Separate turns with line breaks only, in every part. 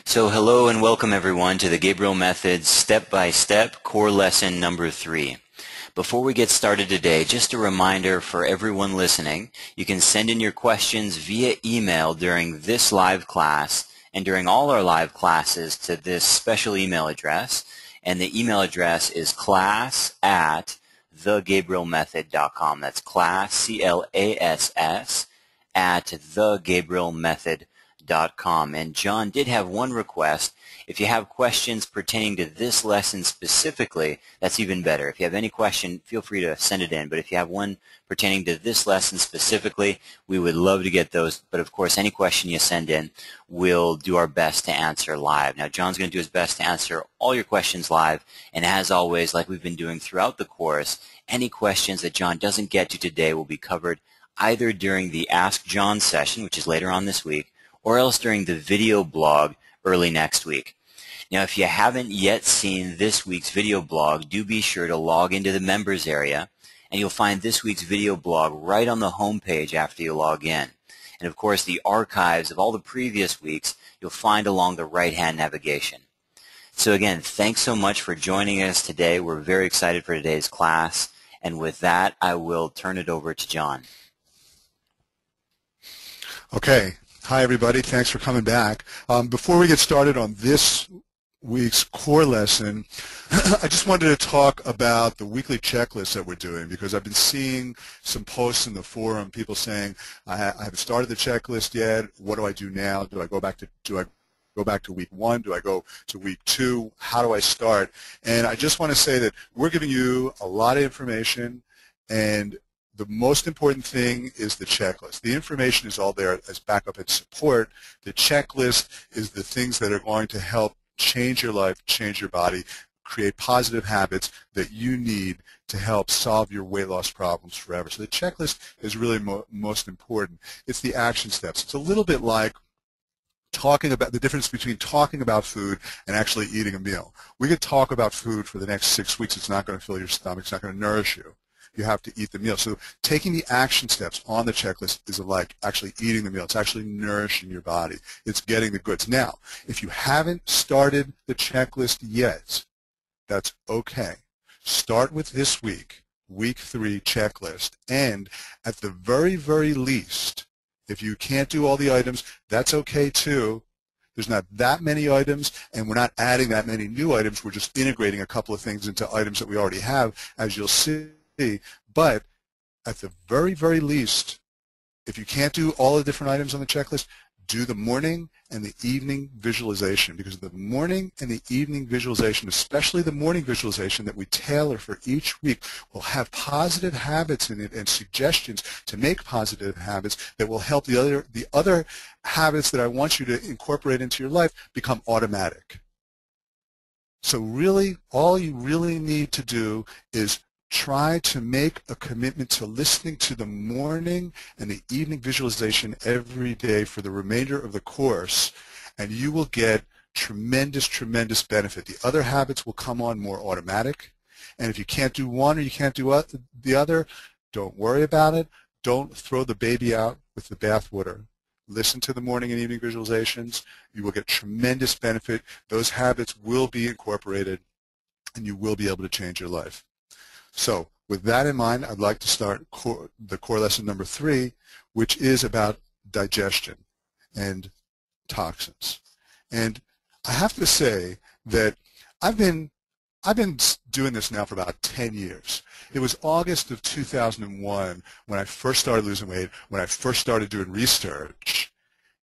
So hello and welcome everyone to the Gabriel Method's step-by-step core lesson number 3. Before we get started today, just a reminder for everyone listening, you can send in your questions via email during this live class and during all our live classes to this special email address. And the email address is class@thegabrielmethod.com. That's class, C-L-A-S-S, at thegabrielmethod.com. And John did have one request. If you have questions pertaining to this lesson specifically, that's even better. If you have any question, feel free to send it in. But if you have one pertaining to this lesson specifically, we would love to get those. But of course, any question you send in, we'll do our best to answer live. Now, John's going to do his best to answer all your questions live. And as always, like we've been doing throughout the course, any questions that John doesn't get to today will be covered either during the Ask John session, which is later on this week, or else during the video blog early next week. Now, if you haven't yet seen this week's video blog, do be sure to log into the members area, and you'll find this week's video blog right on the home page after you log in. And of course, the archives of all the previous weeks you'll find along the right-hand navigation. So again, thanks so much for joining us today. We're very excited for today's class, and with that, I will turn it over to John.
Okay. Hi, everybody. Thanks for coming back. Before we get started on this week's core lesson, I just wanted to talk about the weekly checklist that we're doing because I've been seeing some posts in the forum, people saying, I haven't started the checklist yet. What do I do now? Do I go back to week 1? Do I go to week 2? How do I start? And I just want to say that we're giving you a lot of information, and the most important thing is the checklist. The information is all there as backup and support. The checklist is the things that are going to help change your life, change your body, create positive habits that you need to help solve your weight loss problems forever. So the checklist is really most important. It's the action steps. It's a little bit like talking about the difference between talking about food and actually eating a meal. We could talk about food for the next 6 weeks. It's not going to fill your stomach. It's not going to nourish you. You have to eat the meal. So taking the action steps on the checklist is like actually eating the meal. It's actually nourishing your body. It's getting the goods. Now, if you haven't started the checklist yet, that's okay. Start with this week, week 3 checklist. And at the very, very least, if you can't do all the items, that's okay too. There's not that many items, and we're not adding that many new items. We're just integrating a couple of things into items that we already have, as you'll see. But at the very, very least, if you can't do all the different items on the checklist, do the morning and the evening visualization, because the morning and the evening visualization, especially the morning visualization that we tailor for each week, will have positive habits in it and suggestions to make positive habits that will help the other habits that I want you to incorporate into your life become automatic. So really, all you really need to do is try to make a commitment to listening to the morning and the evening visualization every day for the remainder of the course, and you will get tremendous, tremendous benefit. The other habits will come on more automatic, and if you can't do one or you can't do the other, don't worry about it. Don't throw the baby out with the bathwater. Listen to the morning and evening visualizations. You will get tremendous benefit. Those habits will be incorporated, and you will be able to change your life. So with that in mind, I'd like to start the core lesson number 3, which is about digestion and toxins. And I have to say that I've been doing this now for about 10 years. It was August of 2001 when I first started losing weight, when I first started doing research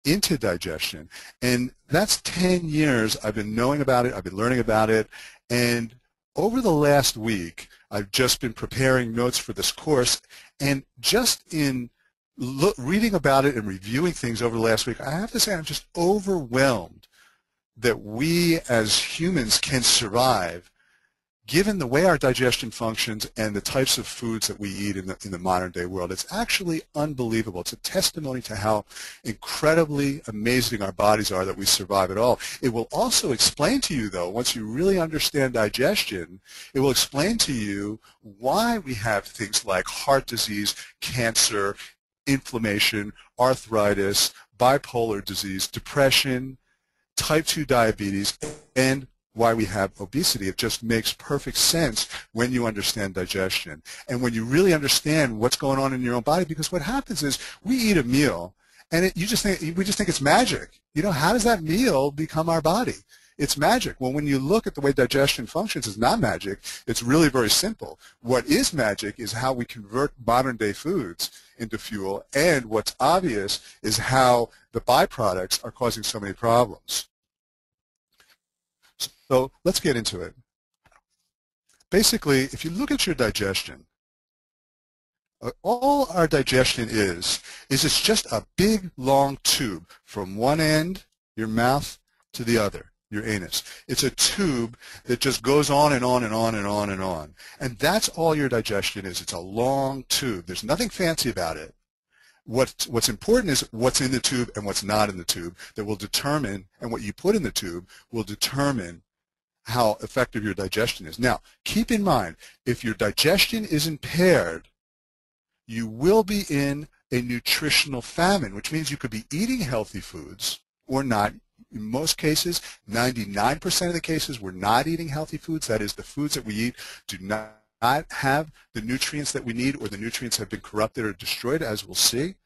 into digestion. And that's 10 years I've been knowing about it, I've been learning about it, and over the last week, I've just been preparing notes for this course, and just in reading about it and reviewing things over the last week, I have to say I'm just overwhelmed that we as humans can survive given the way our digestion functions and the types of foods that we eat in the modern day world. It's actually unbelievable. It's a testimony to how incredibly amazing our bodies are that we survive at all. It will also explain to you, though, once you really understand digestion, it will explain to you why we have things like heart disease, cancer, inflammation, arthritis, bipolar disease, depression, type 2 diabetes, and why we have obesity. It just makes perfect sense when you understand digestion and when you really understand what's going on in your own body, because what happens is we eat a meal and we just think it's magic. You know, how does that meal become our body? It's magic. Well, when you look at the way digestion functions, it's not magic. It's really very simple. What is magic is how we convert modern-day foods into fuel, and what's obvious is how the byproducts are causing so many problems. So let's get into it. Basically, if you look at your digestion, all our digestion is it's just a big, long tube from one end, your mouth, to the other, your anus. It's a tube that just goes on and on and on and on and on. And that's all your digestion is. It's a long tube. There's nothing fancy about it. What's important is what's in the tube and what's not in the tube that will determine, and what you put in the tube will determine how effective your digestion is. Now, keep in mind, if your digestion is impaired, you will be in a nutritional famine, which means you could be eating healthy foods or not. In most cases, 99% of the cases, we're not eating healthy foods. That is, the foods that we eat do not have the nutrients that we need, or the nutrients have been corrupted or destroyed, as we'll see.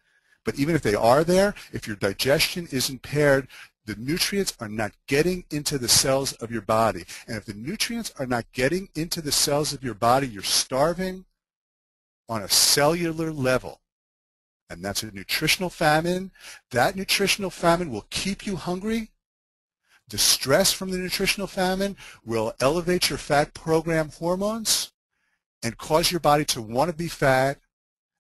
But even if they are there, if your digestion is impaired, the nutrients are not getting into the cells of your body. And if the nutrients are not getting into the cells of your body, you're starving on a cellular level. And that's a nutritional famine. That nutritional famine will keep you hungry. The stress from the nutritional famine will elevate your fat program hormones and cause your body to want to be fat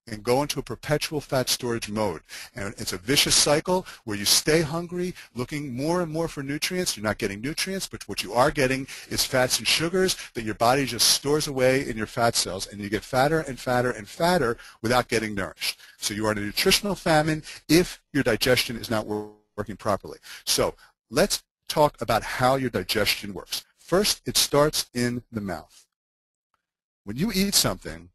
and go into a perpetual fat storage mode. And it's a vicious cycle where you stay hungry, looking more and more for nutrients. You're not getting nutrients, but what you are getting is fats and sugars that your body just stores away in your fat cells, and you get fatter and fatter and fatter without getting nourished. So you are in a nutritional famine if your digestion is not working properly. So let's talk about how your digestion works. First, it starts in the mouth. When you eat something,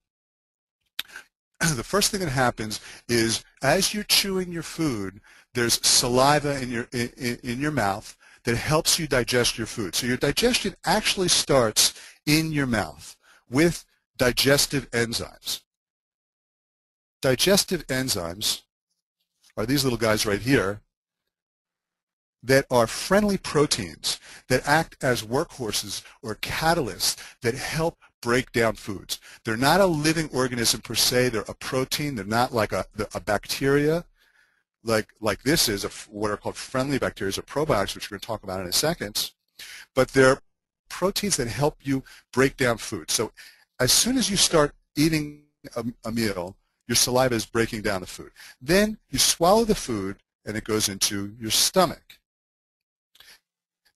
the first thing that happens is as you're chewing your food, there's saliva in your mouth that helps you digest your food. So your digestion actually starts in your mouth with digestive enzymes. Digestive enzymes are these little guys right here that are friendly proteins that act as workhorses or catalysts that help break down foods. They're not a living organism per se. They're a protein. They're not like a bacteria like this is, what are called friendly bacteria or probiotics, which we're going to talk about in a second. But they're proteins that help you break down food. So as soon as you start eating a meal, your saliva is breaking down the food. Then you swallow the food and it goes into your stomach.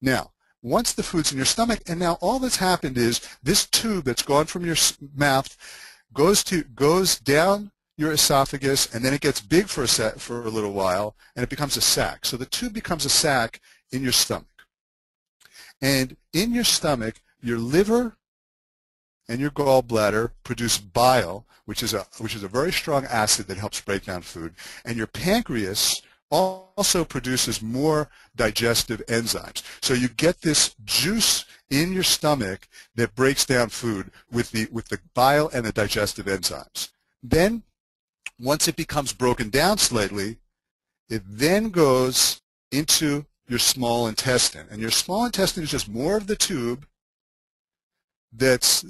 Now, once the food's in your stomach, and now all that's happened is this tube that's gone from your mouth goes down your esophagus, and then it gets big for a little while, and it becomes a sac. So the tube becomes a sac in your stomach. And in your stomach, your liver and your gallbladder produce bile, which is a very strong acid that helps break down food, and your pancreas also produces more digestive enzymes. So you get this juice in your stomach that breaks down food with the bile and the digestive enzymes. Then, once it becomes broken down slightly, it then goes into your small intestine. And your small intestine is just more of the tube that's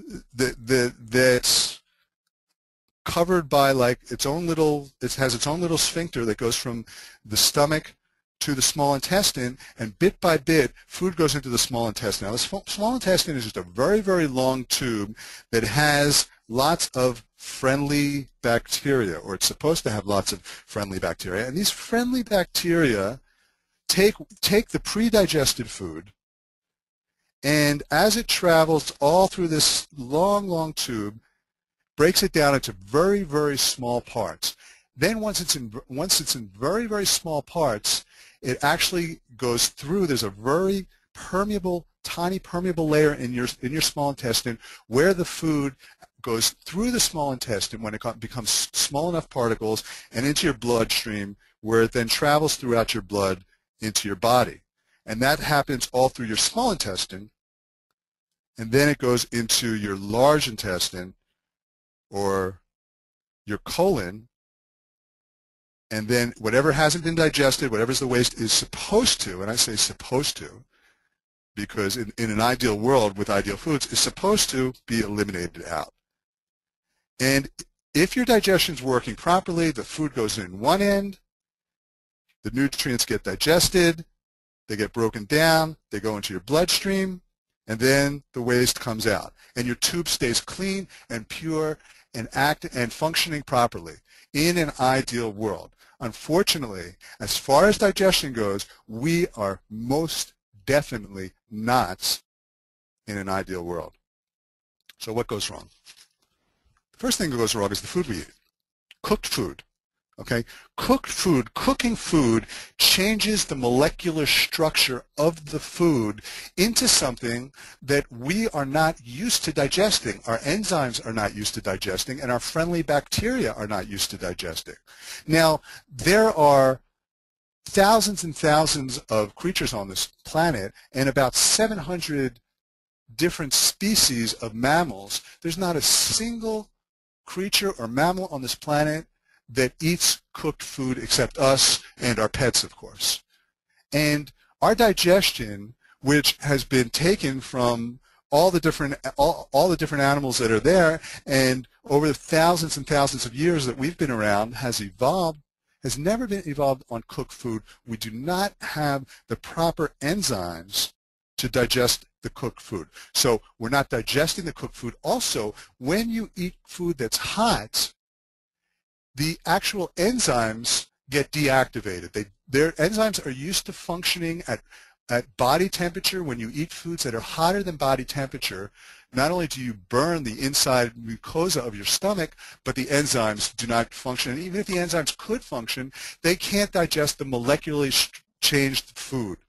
covered by like it has its own little sphincter that goes from the stomach to the small intestine, and bit by bit food goes into the small intestine. Now the small intestine is just a very, very long tube that has lots of friendly bacteria, or it's supposed to have lots of friendly bacteria, and these friendly bacteria take the pre-digested food, and as it travels all through this long, long tube, breaks it down into very, very small parts. Then once it's in very, very small parts, it actually goes through. There's a very permeable, tiny permeable layer in your small intestine where the food goes through the small intestine when it becomes small enough particles and into your bloodstream, where it then travels throughout your blood into your body. And that happens all through your small intestine, and then it goes into your large intestine or your colon, and then whatever hasn't been digested, whatever's the waste, is supposed to, and I say supposed to, because in an ideal world with ideal foods, is supposed to be eliminated out. And if your digestion's working properly, the food goes in one end, the nutrients get digested, they get broken down, they go into your bloodstream, and then the waste comes out. And your tube stays clean and pure and functioning properly in an ideal world. Unfortunately, as far as digestion goes, we are most definitely not in an ideal world. So what goes wrong? The first thing that goes wrong is the food we eat. Cooked food. Okay? Cooked food, cooking food changes the molecular structure of the food into something that we are not used to digesting. Our enzymes are not used to digesting, and our friendly bacteria are not used to digesting. Now, there are thousands and thousands of creatures on this planet and about 700 different species of mammals. There's not a single creature or mammal on this planet that eats cooked food except us and our pets, of course. And our digestion, which has been taken from all the different animals that are there, and over the thousands and thousands of years that we've been around, has never been evolved on cooked food. We do not have the proper enzymes to digest the cooked food. So we're not digesting the cooked food. Also, when you eat food that's hot, the actual enzymes get deactivated. Their enzymes are used to functioning at body temperature. When you eat foods that are hotter than body temperature, not only do you burn the inside mucosa of your stomach, but the enzymes do not function. And even if the enzymes could function, they can't digest the molecularly changed food.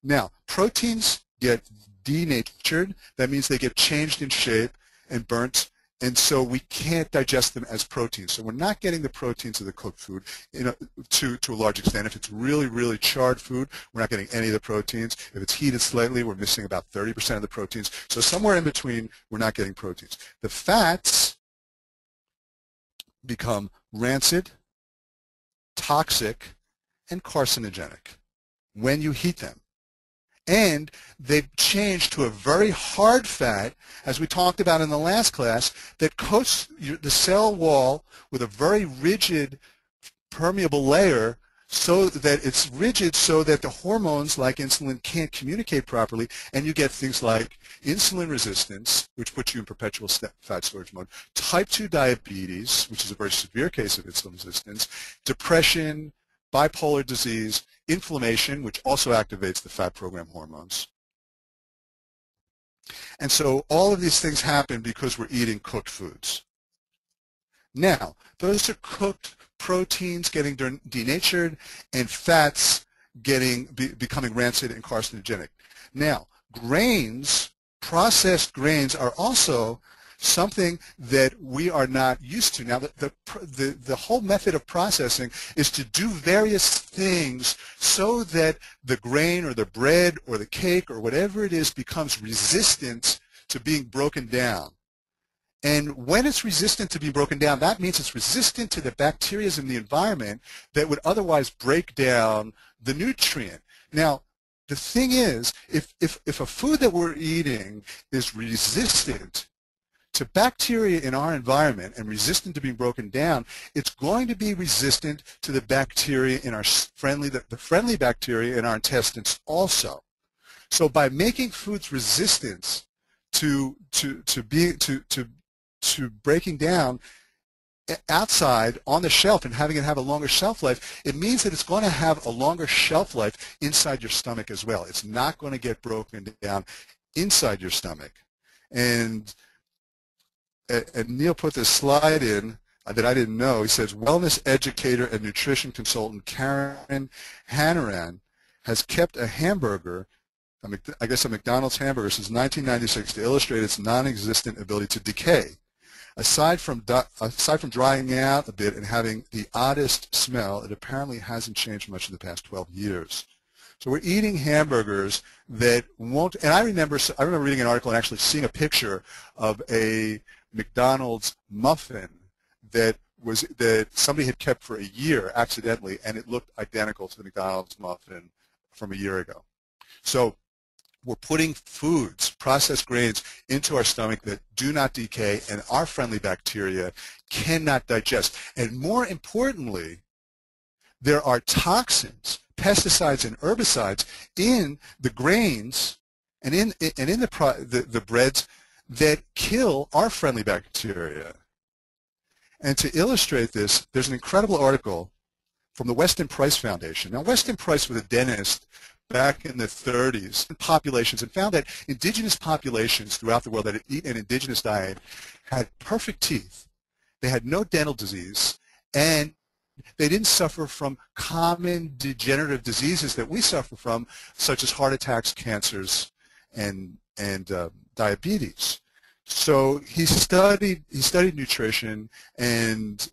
Now, proteins get denatured. That means they get changed in shape and burnt, and so we can't digest them as proteins. So we're not getting the proteins of the cooked food to a large extent. If it's really, really charred food, we're not getting any of the proteins. If it's heated slightly, we're missing about 30% of the proteins. So somewhere in between, we're not getting proteins. The fats become rancid, toxic, and carcinogenic when you heat them. And they've changed to a very hard fat, as we talked about in the last class, that coats the cell wall with a very rigid, permeable layer so that it's rigid so that the hormones like insulin can't communicate properly, and you get things like insulin resistance, which puts you in perpetual fat storage mode, type 2 diabetes, which is a very severe case of insulin resistance, depression, bipolar disease, inflammation, which also activates the fat program hormones. And so all of these things happen because we're eating cooked foods. Now, those are cooked proteins getting denatured and fats becoming rancid and carcinogenic. Now, grains, processed grains, are also something that we are not used to. Now, the whole method of processing is to do various things so that the grain or the bread or the cake or whatever it is becomes resistant to being broken down. And when it's resistant to being broken down, that means it's resistant to the bacteria in the environment that would otherwise break down the nutrient. Now, the thing is, if a food that we're eating is resistant to bacteria in our environment and resistant to being broken down, it's going to be resistant to the bacteria in our the friendly bacteria in our intestines also. So by making foods resistant to breaking down outside on the shelf and having it have a longer shelf life, it means that it's going to have a longer shelf life inside your stomach as well. It's not going to get broken down inside your stomach. And Neil put this slide in that I didn't know. He says, wellness educator and nutrition consultant Karen Hannaran has kept a hamburger, I guess a McDonald's hamburger, since 1996 to illustrate its non-existent ability to decay. Aside from drying out a bit and having the oddest smell, it apparently hasn't changed much in the past 12 years. So we're eating hamburgers that won't, and I remember reading an article and actually seeing a picture of a McDonald's muffin that somebody had kept for a year accidentally, and it looked identical to the McDonald's muffin from a year ago. So we're putting foods, processed grains, into our stomach that do not decay and our friendly bacteria cannot digest. And more importantly, there are toxins, pesticides and herbicides in the grains and in the breads that kill our friendly bacteria. And to illustrate this, there's an incredible article from the Weston Price Foundation. Now, Weston Price was a dentist back in the 30s in populations and found that indigenous populations throughout the world that eat an indigenous diet had perfect teeth. They had no dental disease, and they didn't suffer from common degenerative diseases that we suffer from, such as heart attacks, cancers, and diabetes. So he studied nutrition, and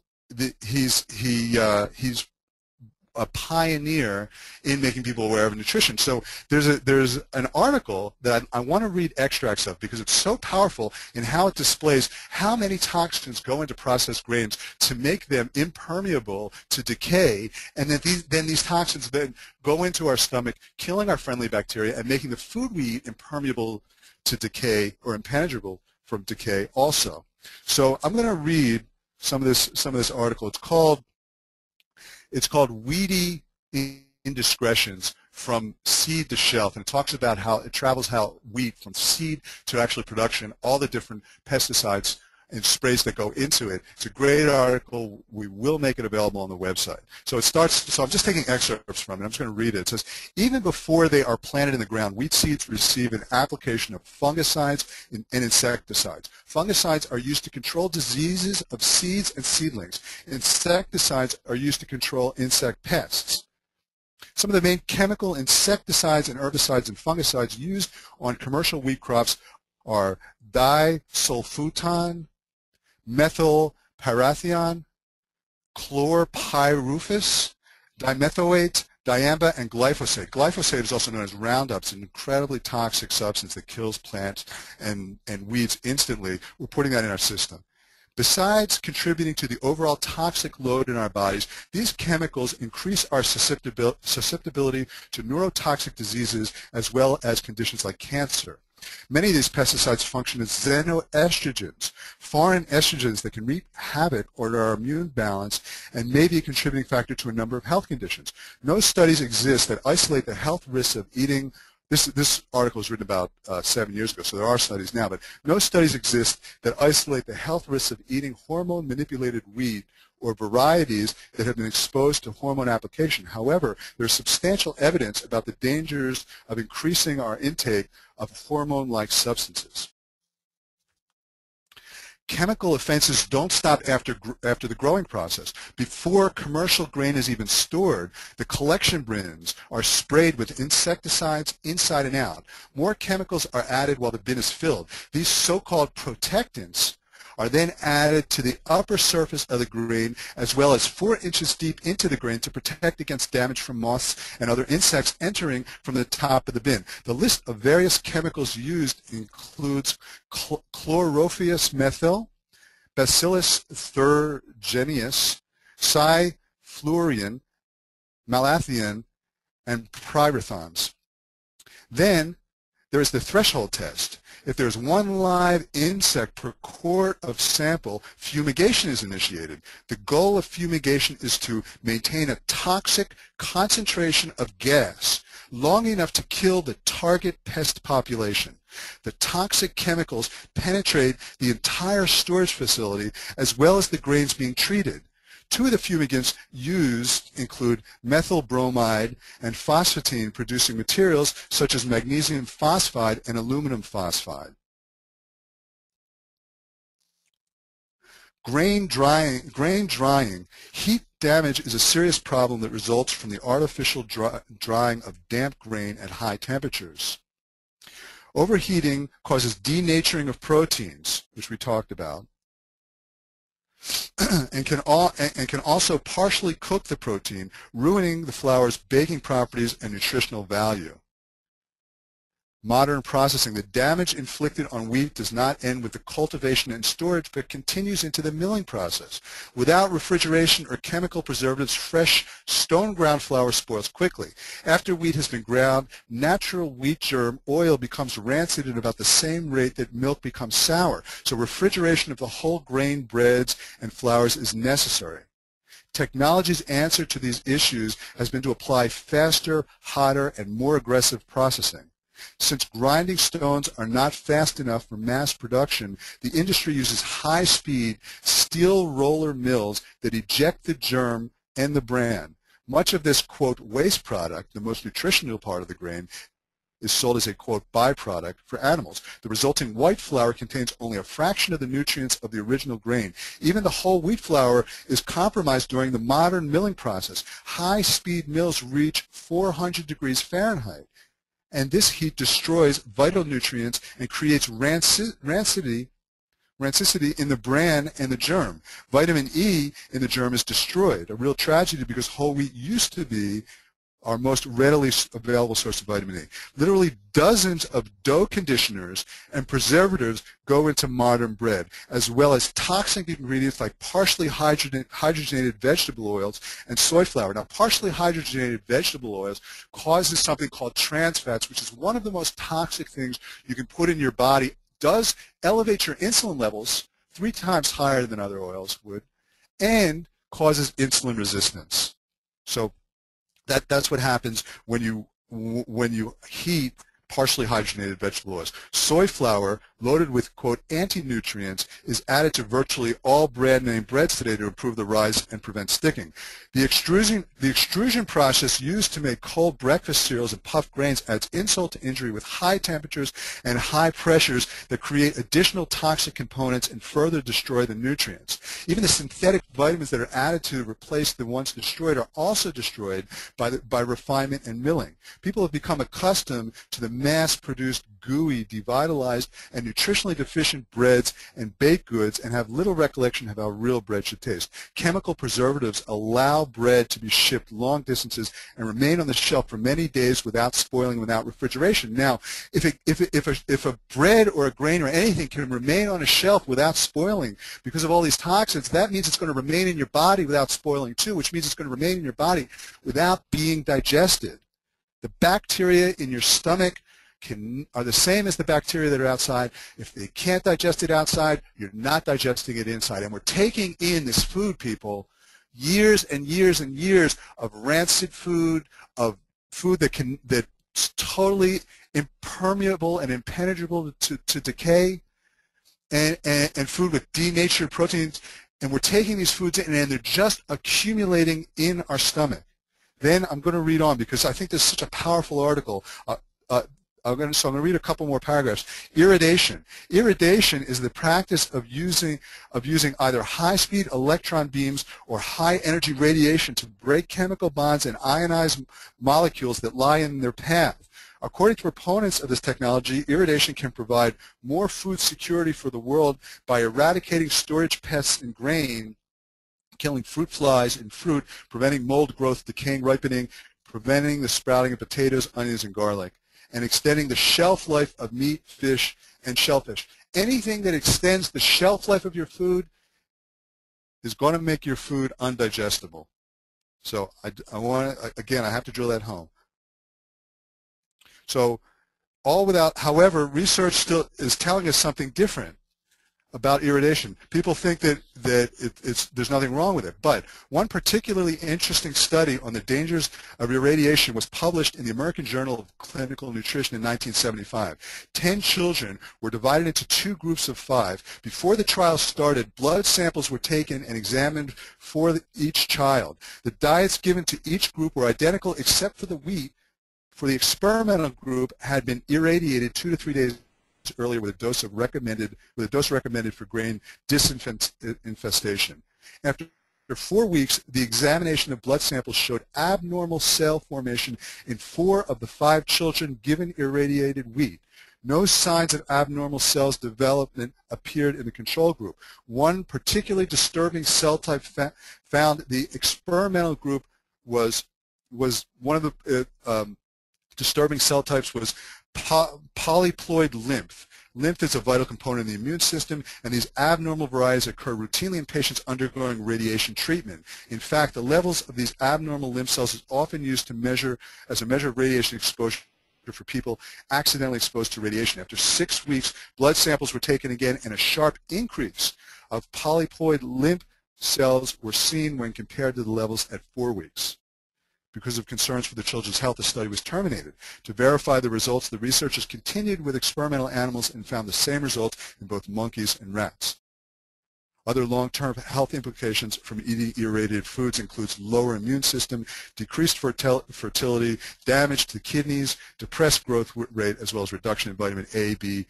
he's a pioneer in making people aware of nutrition. So there's an article that I want to read extracts of because it's so powerful in how it displays how many toxins go into processed grains to make them impermeable to decay, and then these toxins then go into our stomach, killing our friendly bacteria and making the food we eat impermeable to decay or impenetrable from decay also. So I'm going to read some of this article. It's called Weedy Indiscretions from Seed to Shelf, and it talks about how it travels wheat from seed to actual production, all the different pesticides and sprays that go into it. It's a great article. We will make it available on the website. So it starts, so I'm just taking excerpts from it. I'm just going to read it. It says, even before they are planted in the ground, wheat seeds receive an application of fungicides and insecticides. Fungicides are used to control diseases of seeds and seedlings. Insecticides are used to control insect pests. Some of the main chemical insecticides and herbicides and fungicides used on commercial wheat crops are disulfuron, methylparathion, chlorpyrifos, dimethoate, diamba, and glyphosate. Glyphosate is also known as Roundup. It's an incredibly toxic substance that kills plants and weeds instantly. We're putting that in our system. Besides contributing to the overall toxic load in our bodies, these chemicals increase our susceptibility to neurotoxic diseases as well as conditions like cancer. Many of these pesticides function as xenoestrogens, foreign estrogens that can wreak havoc on our immune balance and may be a contributing factor to a number of health conditions. No studies exist that isolate the health risks of eating. This article was written about 7 years ago, so there are studies now, but no studies exist that isolate the health risks of eating hormone-manipulated wheat or varieties that have been exposed to hormone application. However, there's substantial evidence about the dangers of increasing our intake of hormone-like substances. Chemical offenses don't stop after the growing process. Before commercial grain is even stored, the collection bins are sprayed with insecticides inside and out. More chemicals are added while the bin is filled. These so-called protectants are then added to the upper surface of the grain as well as 4 inches deep into the grain to protect against damage from moths and other insects entering from the top of the bin. The list of various chemicals used includes chlorophyllus methyl, Bacillus thuringiensis, cyfluorine, malathion, and pyrethons. Then there is the threshold test. If there's 1 live insect per quart of sample, fumigation is initiated. The goal of fumigation is to maintain a toxic concentration of gas long enough to kill the target pest population. The toxic chemicals penetrate the entire storage facility as well as the grains being treated. 2 of the fumigants used include methyl bromide and phosphatine-producing materials such as magnesium phosphide and aluminum phosphide. Grain drying. Heat damage is a serious problem that results from the artificial drying of damp grain at high temperatures. Overheating causes denaturing of proteins, which we talked about. and can also partially cook the protein, ruining the flour's baking properties and nutritional value. Modern processing. The damage inflicted on wheat does not end with the cultivation and storage, but continues into the milling process. Without refrigeration or chemical preservatives, fresh stone-ground flour spoils quickly. After wheat has been ground, natural wheat germ oil becomes rancid at about the same rate that milk becomes sour. So refrigeration of the whole grain breads and flours is necessary. Technology's answer to these issues has been to apply faster, hotter, and more aggressive processing. Since grinding stones are not fast enough for mass production, the industry uses high-speed steel roller mills that eject the germ and the bran. Much of this, quote, waste product, the most nutritional part of the grain, is sold as a, quote, byproduct for animals. The resulting white flour contains only a fraction of the nutrients of the original grain. Even the whole wheat flour is compromised during the modern milling process. High-speed mills reach 400 degrees Fahrenheit. And this heat destroys vital nutrients and creates rancidity in the bran and the germ. Vitamin E in the germ is destroyed, a real tragedy because whole wheat used to be our most readily available source of vitamin E. Literally dozens of dough conditioners and preservatives go into modern bread, as well as toxic ingredients like partially hydrogenated vegetable oils and soy flour. Now, partially hydrogenated vegetable oils causes something called trans fats, which is one of the most toxic things you can put in your body. Does elevate your insulin levels 3 times higher than other oils would, and causes insulin resistance. So that's what happens when you heat partially hydrogenated vegetable oils. Soy flour, loaded with, quote, anti-nutrients, is added to virtually all brand name breads today to improve the rise and prevent sticking. The extrusion process used to make cold breakfast cereals and puffed grains adds insult to injury with high temperatures and high pressures that create additional toxic components and further destroy the nutrients. Even the synthetic vitamins that are added to replace the ones destroyed are also destroyed by refinement and milling. People have become accustomed to the mass-produced, gooey, devitalized, and nutritionally deficient breads and baked goods and have little recollection of how real bread should taste. Chemical preservatives allow bread to be shipped long distances and remain on the shelf for many days without spoiling, without refrigeration. Now, if a bread or a grain or anything can remain on a shelf without spoiling because of all these toxins, that means it's going to remain in your body without spoiling too, which means it's going to remain in your body without being digested. The bacteria in your stomach are the same as the bacteria that are outside. If they can't digest it outside, you're not digesting it inside. And we're taking in this food, people, years and years and years of rancid food, of food that's totally impermeable and impenetrable to decay, and food with denatured proteins. And we're taking these foods in, and they're just accumulating in our stomach. Then I'm going to read on because I think this is such a powerful article. I'm going to read a couple more paragraphs. Irradiation. Irradiation is the practice of using either high-speed electron beams or high-energy radiation to break chemical bonds and ionize molecules that lie in their path. According to proponents of this technology, irradiation can provide more food security for the world by eradicating storage pests in grain, killing fruit flies in fruit, preventing mold growth, decaying, ripening, preventing the sprouting of potatoes, onions, and garlic, and extending the shelf life of meat, fish, and shellfish. Anything that extends the shelf life of your food is going to make your food undigestible. So I want to, again, I have to drill that home. So however, research still is telling us something different about irradiation. People think that there's nothing wrong with it, but one particularly interesting study on the dangers of irradiation was published in the American Journal of Clinical Nutrition in 1975. 10 children were divided into 2 groups of 5. Before the trial started, blood samples were taken and examined for each child. The diets given to each group were identical except for the wheat. For the experimental group had been irradiated 2 to 3 days earlier with a dose recommended for grain disinfestation. After 4 weeks, the examination of blood samples showed abnormal cell formation in 4 of the 5 children given irradiated wheat. No signs of abnormal cells development appeared in the control group. One particularly disturbing cell type found the experimental group was one of the disturbing cell types was polyploid lymph. Lymph is a vital component of the immune system, and these abnormal varieties occur routinely in patients undergoing radiation treatment. In fact, the levels of these abnormal lymph cells is often used to measure as a measure of radiation exposure for people accidentally exposed to radiation. After 6 weeks, blood samples were taken again, and a sharp increase of polyploid lymph cells were seen when compared to the levels at 4 weeks. Because of concerns for the children's health, the study was terminated. To verify the results, the researchers continued with experimental animals and found the same results in both monkeys and rats. Other long-term health implications from eating irradiated foods includes lower immune system, decreased fertility, damage to the kidneys, depressed growth rate, as well as reduction in vitamin A, B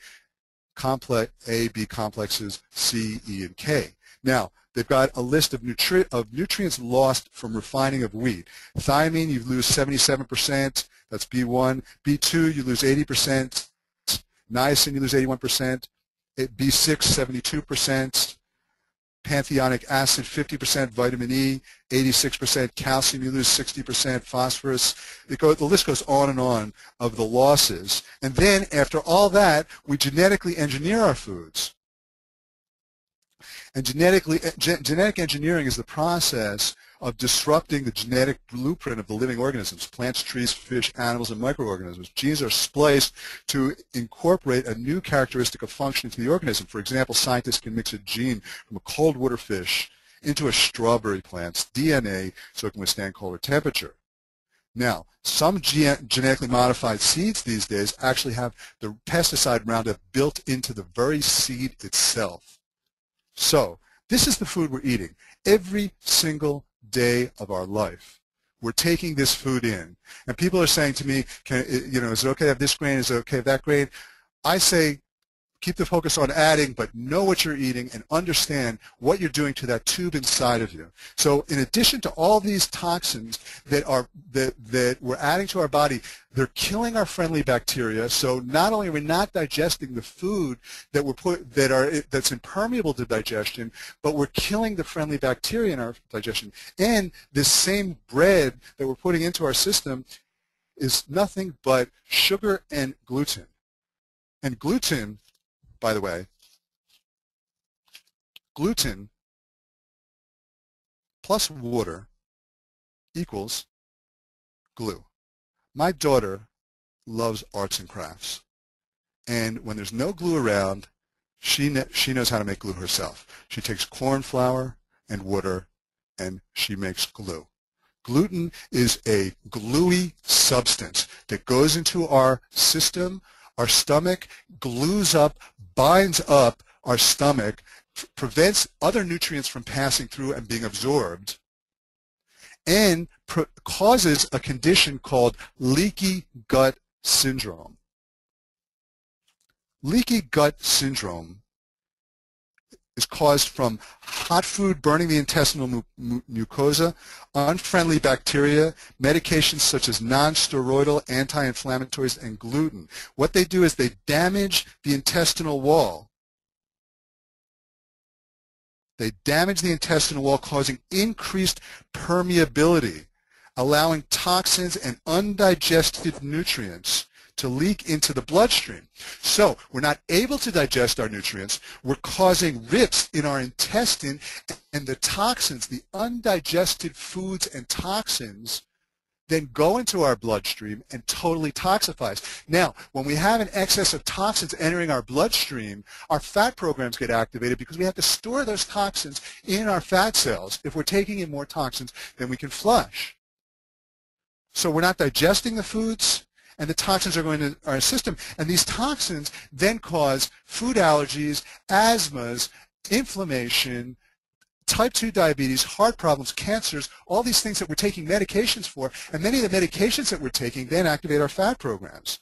complexes, C, E, and K. Now, they've got a list of nutrients lost from refining of wheat. Thiamine, you lose 77%. That's B1. B2, you lose 80%. Niacin, you lose 81%. B6, 72%. Pantheonic acid, 50%. Vitamin E, 86%. Calcium, you lose 60%. Phosphorus. The list goes on of the losses. And then, after all that, we genetically engineer our foods. And genetic engineering is the process of disrupting the genetic blueprint of the living organisms, plants, trees, fish, animals, and microorganisms. Genes are spliced to incorporate a new characteristic of function into the organism. For example, scientists can mix a gene from a cold water fish into a strawberry plant's DNA so it can withstand colder temperature. Now, some genetically modified seeds these days actually have the pesticide Roundup built into the very seed itself. So, this is the food we're eating every single day of our life. We're taking this food in. And people are saying to me, is it okay to have this grain? Is it okay to have that grain? I say, keep the focus on adding, but know what you're eating and understand what you're doing to that tube inside of you. So in addition to all these toxins that we're adding to our body, they're killing our friendly bacteria. So not only are we not digesting the food that's impermeable to digestion, but we're killing the friendly bacteria in our digestion. And this same bread that we're putting into our system is nothing but sugar and gluten. And gluten, by the way, gluten plus water equals glue. My daughter loves arts and crafts, and when there's no glue around, she knows how to make glue herself. She takes corn flour and water, and she makes glue. Gluten is a gluey substance that goes into our system. Our stomach glues up, binds up our stomach, prevents other nutrients from passing through and being absorbed, and causes a condition called leaky gut syndrome. Leaky gut syndrome is caused from hot food burning the intestinal mucosa, unfriendly bacteria, medications such as non-steroidal anti-inflammatories, and gluten. What they do is they damage the intestinal wall. They damage the intestinal wall, causing increased permeability, allowing toxins and undigested nutrients to leak into the bloodstream. So we're not able to digest our nutrients. We're causing rifts in our intestine, and the toxins, the undigested foods and toxins, then go into our bloodstream and totally toxify us. Now, when we have an excess of toxins entering our bloodstream, our fat programs get activated because we have to store those toxins in our fat cells. If we're taking in more toxins than we can flush. So we're not digesting the foods, and the toxins are going to our system. And these toxins then cause food allergies, asthmas, inflammation, type 2 diabetes, heart problems, cancers, all these things that we're taking medications for. And many of the medications that we're taking then activate our fat programs.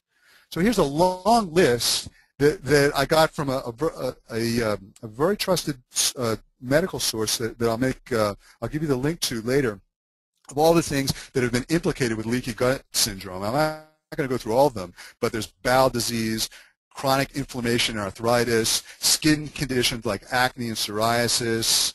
So here's a long list that I got from a very trusted medical source that I'll give you the link to later, of all the things that have been implicated with leaky gut syndrome. I'm not going to go through all of them, but there's bowel disease, chronic inflammation and arthritis, skin conditions like acne and psoriasis.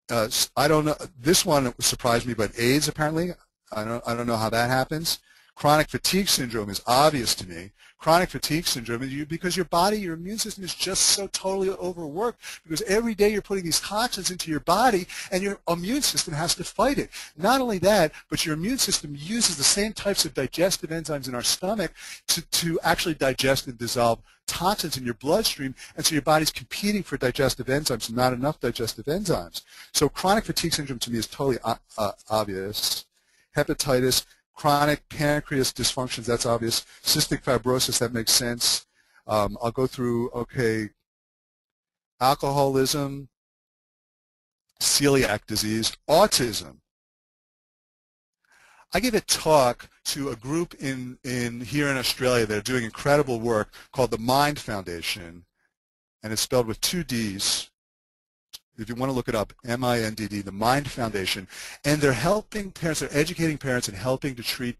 I don't know, this one surprised me, but AIDS apparently. I don't know how that happens. Chronic fatigue syndrome is obvious to me. Chronic fatigue syndrome is because your body, your immune system is just so totally overworked because every day you're putting these toxins into your body and your immune system has to fight it. Not only that, but your immune system uses the same types of digestive enzymes in our stomach to actually digest and dissolve toxins in your bloodstream, and so your body's competing for digestive enzymes, not enough digestive enzymes. So chronic fatigue syndrome to me is totally obvious. Hepatitis, chronic pancreas dysfunctions, that's obvious. Cystic fibrosis, that makes sense. I'll go through, okay, alcoholism, celiac disease, autism. I gave a talk to a group here in Australia that are doing incredible work called the Mind Foundation, and it's spelled with 2 Ds. If you want to look it up, MINDD, the Mind Foundation, and they're helping parents, they're educating parents and helping to treat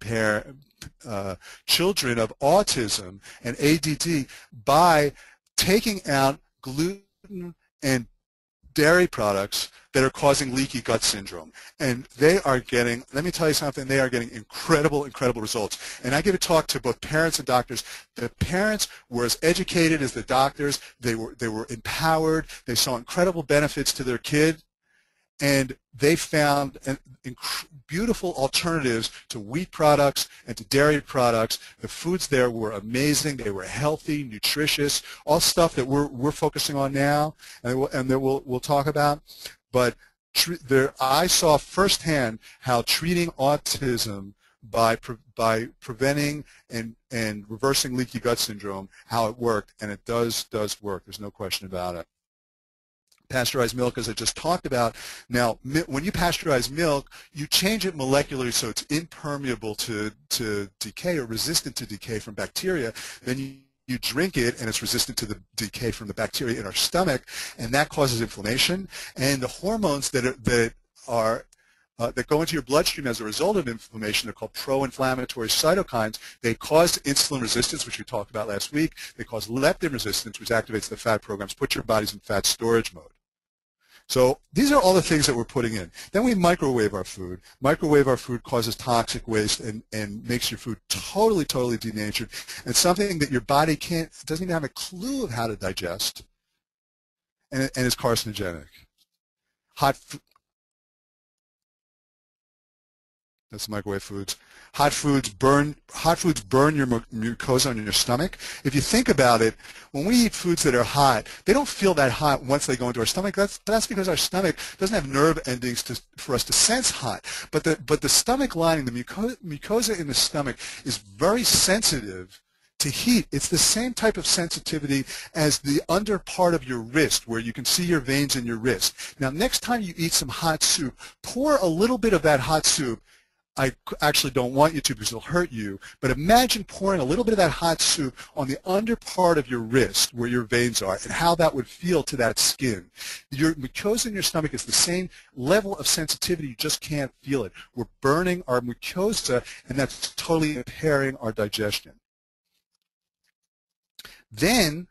children of autism and ADD by taking out gluten and dairy products that are causing leaky gut syndrome. And they are getting, let me tell you something, they are getting incredible, incredible results. And I give a talk to both parents and doctors. The parents were as educated as the doctors. They were empowered. They saw incredible benefits to their kid. And they found beautiful alternatives to wheat products and to dairy products. The foods there were amazing. They were healthy, nutritious, all stuff that we're focusing on now, and that we'll talk about. But I saw firsthand how treating autism by preventing and reversing leaky gut syndrome, how it worked, and it does work. There's no question about it. Pasteurized milk, as I just talked about. Now, when you pasteurize milk, you change it molecularly so it's impermeable to decay or resistant to decay from bacteria. Then you drink it, and it's resistant to the decay from the bacteria in our stomach, and that causes inflammation. And the hormones that go into your bloodstream as a result of inflammation, they're called pro-inflammatory cytokines. They cause insulin resistance, which we talked about last week. They cause leptin resistance, which activates the fat programs, put your bodies in fat storage mode. So these are all the things that we're putting in. Then we microwave our food. Microwave our food causes toxic waste and makes your food totally, totally denatured, and something that your body doesn't even have a clue of how to digest, and is carcinogenic. That's microwave foods. Hot foods burn your mucosa on your stomach. If you think about it, when we eat foods that are hot, they don't feel that hot once they go into our stomach. That's because our stomach doesn't have nerve endings for us to sense hot. But the stomach lining, the mucosa in the stomach, is very sensitive to heat. It's the same type of sensitivity as the under part of your wrist, where you can see your veins in your wrist. Now, next time you eat some hot soup, pour a little bit of that hot soup. I actually don't want you to because it'll hurt you, but imagine pouring a little bit of that hot soup on the under part of your wrist where your veins are and how that would feel to that skin. Your mucosa in your stomach is the same level of sensitivity, you just can't feel it. We're burning our mucosa, and that's totally impairing our digestion. Then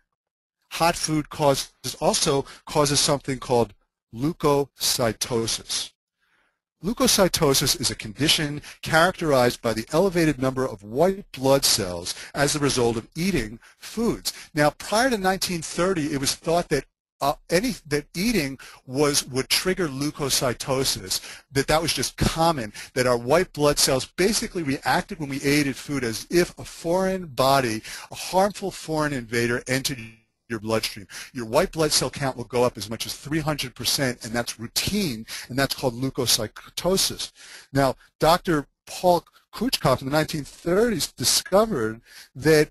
hot food also causes something called leukocytosis. Leukocytosis is a condition characterized by the elevated number of white blood cells as a result of eating foods. Now, prior to 1930, it was thought that eating would trigger leukocytosis, that was just common, that our white blood cells basically reacted when we ate food as if a foreign body, a harmful foreign invader entered your bloodstream. Your white blood cell count will go up as much as 300%, and that's routine, and that's called leukocytosis. Now, Dr. Paul Kuchkoff in the 1930s discovered that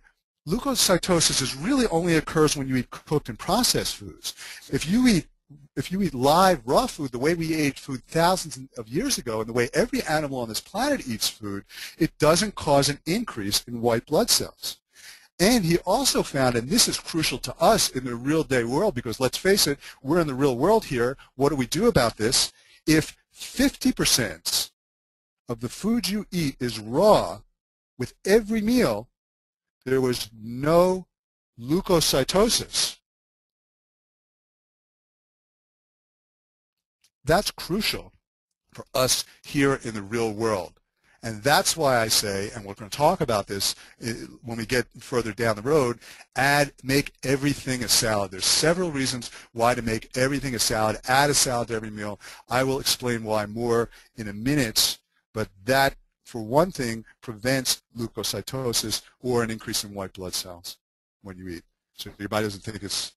leukocytosis really only occurs when you eat cooked and processed foods. If you eat live, raw food, the way we ate food thousands of years ago, and the way every animal on this planet eats food, it doesn't cause an increase in white blood cells. And he also found, and this is crucial to us in the real day world, because let's face it, we're in the real world here. What do we do about this? If 50% of the food you eat is raw with every meal, there was no leukocytosis. That's crucial for us here in the real world. And that's why I say, and we're going to talk about this when we get further down the road, make everything a salad. There's several reasons why to make everything a salad. Add a salad to every meal. I will explain why more in a minute, but that, for one thing, prevents leukocytosis or an increase in white blood cells when you eat. So your body doesn't think it's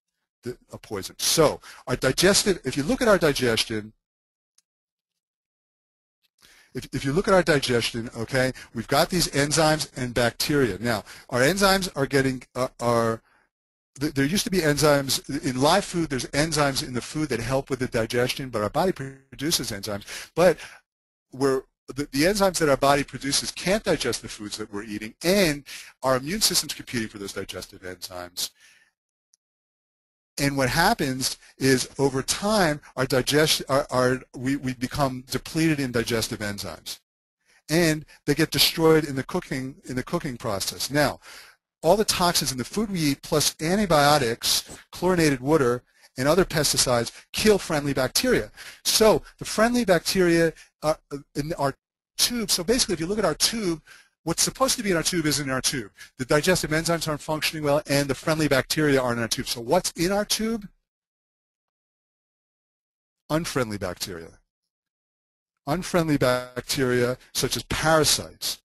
a poison. So our digestive, if you look at our digestion, if you look at our digestion, okay, we've got these enzymes and bacteria. Now, our enzymes are getting, there used to be enzymes, in live food, there's enzymes in the food that help with the digestion, but our body produces enzymes. But the enzymes that our body produces can't digest the foods that we're eating, and our immune system's competing for those digestive enzymes. And what happens is, over time, our digestion, we become depleted in digestive enzymes, and they get destroyed in the cooking process. Now, all the toxins in the food we eat, plus antibiotics, chlorinated water, and other pesticides, kill friendly bacteria. So the friendly bacteria are in our tube. So basically, if you look at our tube, what's supposed to be in our tube isn't in our tube. The digestive enzymes aren't functioning well, and the friendly bacteria aren't in our tube. So what's in our tube? Unfriendly bacteria. Unfriendly bacteria such as parasites.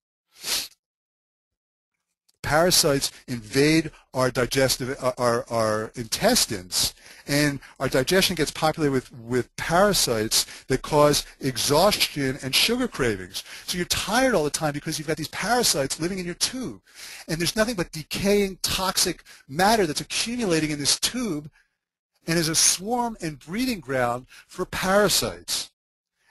Parasites invade our digestive, our intestines, and our digestion gets populated with parasites that cause exhaustion and sugar cravings. So you're tired all the time because you've got these parasites living in your tube, and there's nothing but decaying toxic matter that's accumulating in this tube, and is a swarm and breeding ground for parasites.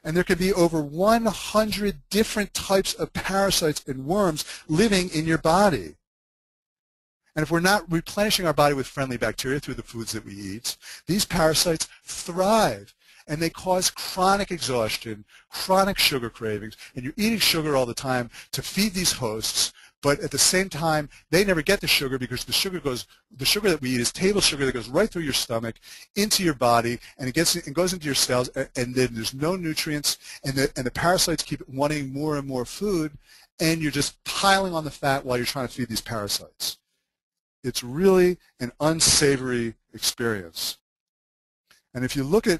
And there can be over 100 different types of parasites and worms living in your body. And if we're not replenishing our body with friendly bacteria through the foods that we eat, these parasites thrive, and they cause chronic exhaustion, chronic sugar cravings, and you're eating sugar all the time to feed these hosts, but at the same time, they never get the sugar because the sugar that we eat is table sugar that goes right through your stomach, into your body, and it goes into your cells, and then there's no nutrients, and the parasites keep wanting more and more food, and you're just piling on the fat while you're trying to feed these parasites. It's really an unsavory experience. And if you look at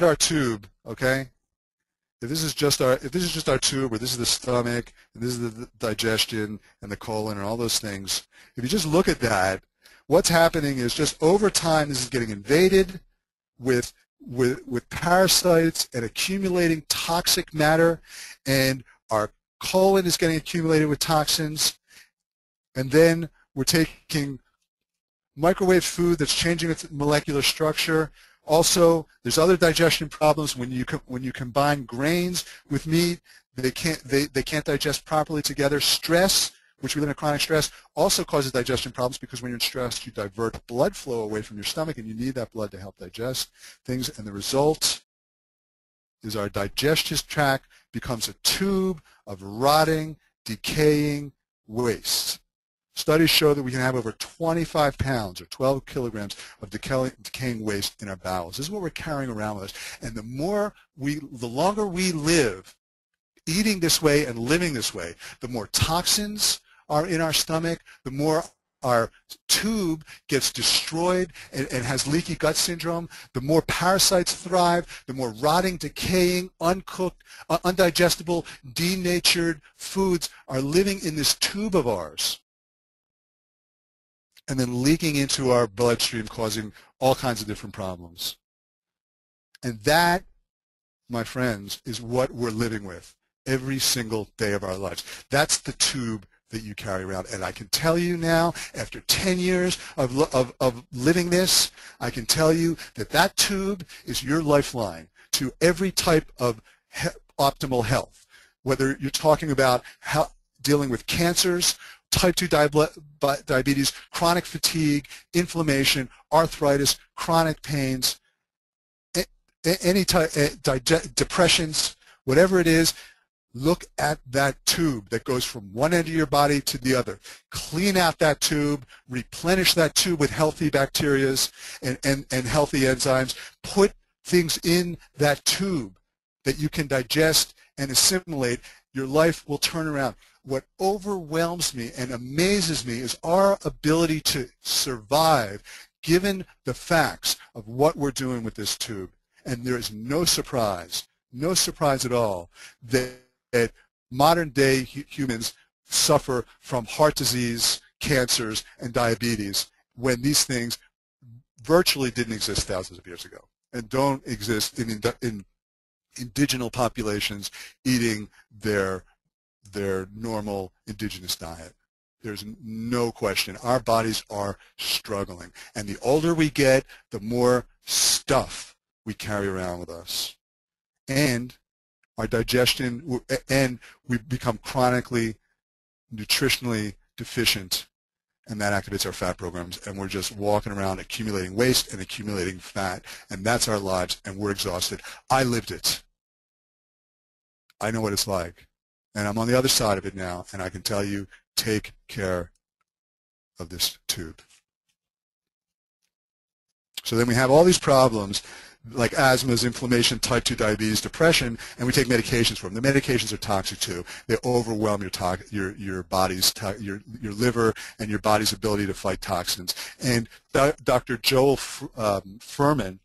our tube, okay, if this is just our tube, where this is the stomach and this is the digestion and the colon and all those things, if you just look at that, what's happening is, just over time, this is getting invaded with parasites and accumulating toxic matter, and our colon is getting accumulated with toxins, and then we're taking microwave food that's changing its molecular structure. Also, there's other digestion problems when you combine grains with meat. They can't digest properly together. Stress, which we live in chronic stress, also causes digestion problems, because when you're in stress, you divert blood flow away from your stomach, and you need that blood to help digest things. And the result is our digestive tract becomes a tube of rotting, decaying waste. Studies show that we can have over 25 pounds or 12 kilograms of decaying waste in our bowels. This is what we're carrying around with us. And the longer we live eating this way and living this way, the more toxins are in our stomach, the more our tube gets destroyed and has leaky gut syndrome, the more parasites thrive, the more rotting, decaying, uncooked, undigestible, denatured foods are living in this tube of ours, and then leaking into our bloodstream, causing all kinds of different problems. And that, my friends, is what we're living with every single day of our lives. That's the tube that you carry around. And I can tell you now, after 10 years of living this, I can tell you that that tube is your lifeline to every type of optimal health. Whether you're talking about dealing with cancers, type 2 diabetes, chronic fatigue, inflammation, arthritis, chronic pains, any type, depressions, whatever it is, Look at that tube that goes from one end of your body to the other. Clean out that tube, replenish that tube with healthy bacteria and healthy enzymes. Put things in that tube that you can digest and assimilate. Your life will turn around. What overwhelms me and amazes me is our ability to survive given the facts of what we're doing with this tube. And there is no surprise at all that modern day humans suffer from heart disease, cancers, and diabetes when these things virtually didn't exist thousands of years ago and don't exist in indigenous populations eating their normal indigenous diet. There's no question. Our bodies are struggling. And the older we get, the more stuff we carry around with us. And our digestion, and we become chronically nutritionally deficient, and that activates our fat programs, and we're just walking around accumulating waste and accumulating fat, and that's our lives, and we're exhausted. I lived it. I know what it's like, and I'm on the other side of it now, and I can tell you, take care of this tube. So then we have all these problems like asthma, inflammation, type 2 diabetes, depression, and we take medications for them. The medications are toxic too. They overwhelm your body's, your liver and your body's ability to fight toxins. And Dr. Joel Fuhrman,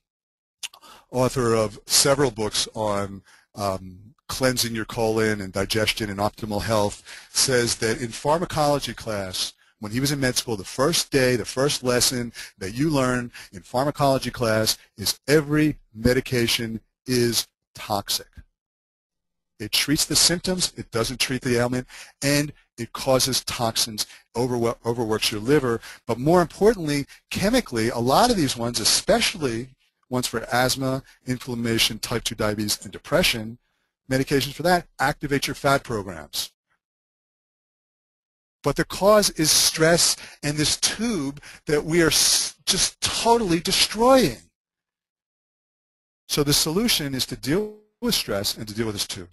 author of several books on cleansing your colon and digestion and optimal health, says that in pharmacology class, when he was in med school, the first day, the first lesson that you learn in pharmacology class is every medication is toxic. It treats the symptoms, it doesn't treat the ailment, and it causes toxins, overworks your liver. But more importantly, chemically, a lot of these ones, especially ones for asthma, inflammation, type 2 diabetes, and depression, medications for that activate your fat programs. But the cause is stress and this tube that we are just totally destroying. So the solution is to deal with stress and to deal with this tube.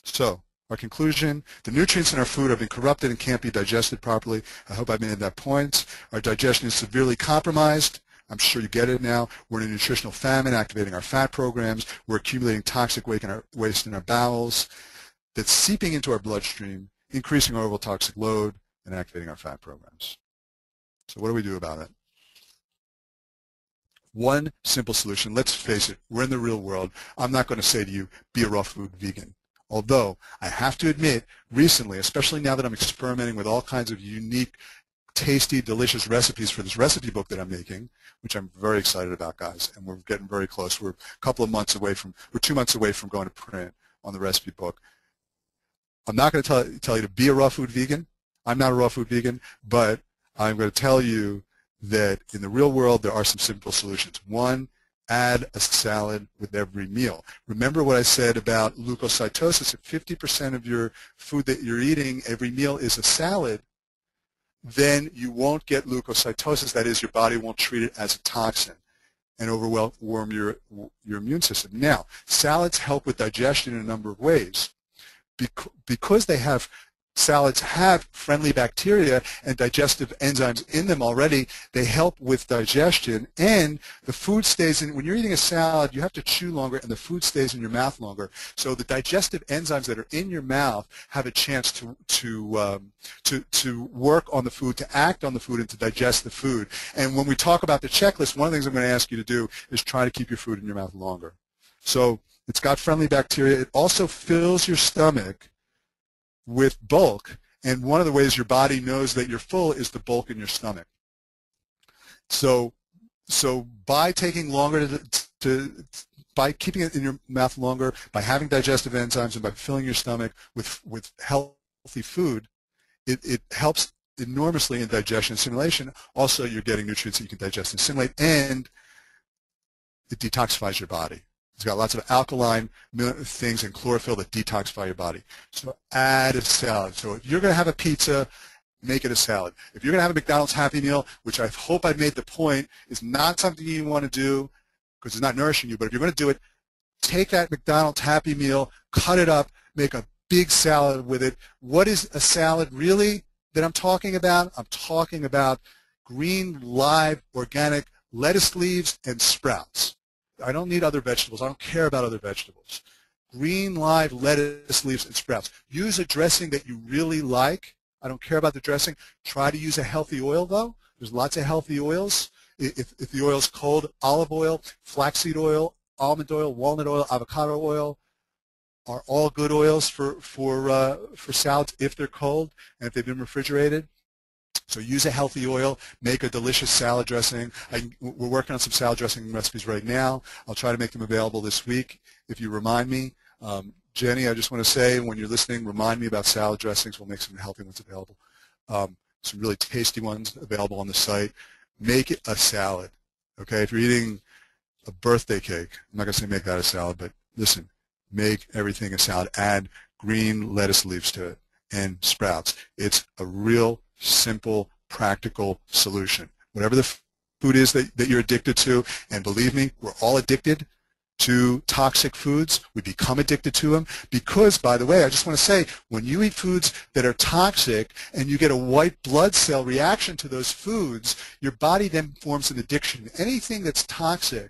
So our conclusion, the nutrients in our food have been corrupted and can't be digested properly. I hope I've made that point. Our digestion is severely compromised. I'm sure you get it now. We're in a nutritional famine, activating our fat programs. We're accumulating toxic waste in our bowels that's seeping into our bloodstream, increasing our overall toxic load, and activating our fat programs. So what do we do about it? One simple solution. Let's face it, we're in the real world. I'm not going to say to you, be a raw food vegan. Although, I have to admit, recently, especially now that I'm experimenting with all kinds of unique, tasty, delicious recipes for this recipe book that I'm making, which I'm very excited about, guys, and we're getting very close. We're a couple of months away from, we're 2 months away from going to print on the recipe book. I'm not going to tell you to be a raw food vegan. I'm not a raw food vegan, but I'm going to tell you that in the real world there are some simple solutions. One, add a salad with every meal. Remember what I said about leukocytosis. If 50% of your food that you're eating every meal is a salad, then you won't get leukocytosis. That is, your body won't treat it as a toxin and overwhelm your immune system. Now, salads help with digestion in a number of ways. Because salads have friendly bacteria and digestive enzymes in them already, they help with digestion, and the food stays in. When you're eating a salad, you have to chew longer, and the food stays in your mouth longer. So the digestive enzymes that are in your mouth have a chance to work on the food, to act on the food, and to digest the food. And when we talk about the checklist, one of the things I'm going to ask you to do is try to keep your food in your mouth longer. So it's got friendly bacteria. It also fills your stomach with bulk, and one of the ways your body knows that you're full is the bulk in your stomach. So by taking longer by keeping it in your mouth longer, by having digestive enzymes, and by filling your stomach with healthy food, it helps enormously in digestion and assimilation. Also, you're getting nutrients that you can digest and assimilate, and it detoxifies your body. It's got lots of alkaline things and chlorophyll that detoxify your body. So add a salad. So if you're going to have a pizza, make it a salad. If you're going to have a McDonald's Happy Meal, which I hope I've made the point, is not something you want to do because it's not nourishing you, but if you're going to do it, take that McDonald's Happy Meal, cut it up, make a big salad with it. What is a salad really that I'm talking about? I'm talking about green, live, organic lettuce leaves and sprouts. I don't need other vegetables. I don't care about other vegetables. Green, live lettuce leaves and sprouts. Use a dressing that you really like. I don't care about the dressing. Try to use a healthy oil, though. There's lots of healthy oils. If the oil is cold, olive oil, flaxseed oil, almond oil, walnut oil, avocado oil are all good oils for salads if they're cold and if they've been refrigerated. So use a healthy oil, make a delicious salad dressing. We're working on some salad dressing recipes right now. I'll try to make them available this week if you remind me. Jenny, I just want to say, when you're listening, remind me about salad dressings. We'll make some healthy ones available. Some really tasty ones available on the site. Make it a salad, okay? If you're eating a birthday cake, I'm not going to say make that a salad, but listen, make everything a salad. Add green lettuce leaves to it and sprouts. It's a real simple, practical solution. Whatever the food is that you're addicted to, and believe me, we're all addicted to toxic foods. We become addicted to them because, by the way, I just want to say, when you eat foods that are toxic and you get a white blood cell reaction to those foods, your body then forms an addiction. Anything that's toxic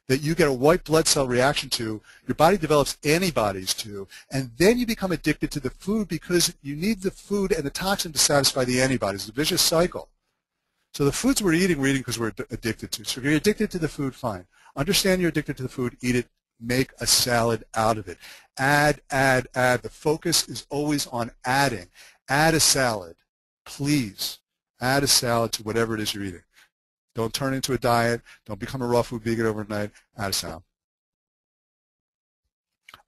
that you get a white blood cell reaction to, your body develops antibodies to, and then you become addicted to the food because you need the food and the toxin to satisfy the antibodies. It's a vicious cycle. So the foods we're eating because we're addicted to. So if you're addicted to the food, fine. Understand you're addicted to the food, eat it, make a salad out of it. Add, add, add. The focus is always on adding. Add a salad. Please add a salad to whatever it is you're eating. Don't turn into a diet. Don't become a raw food vegan overnight. Add a salad.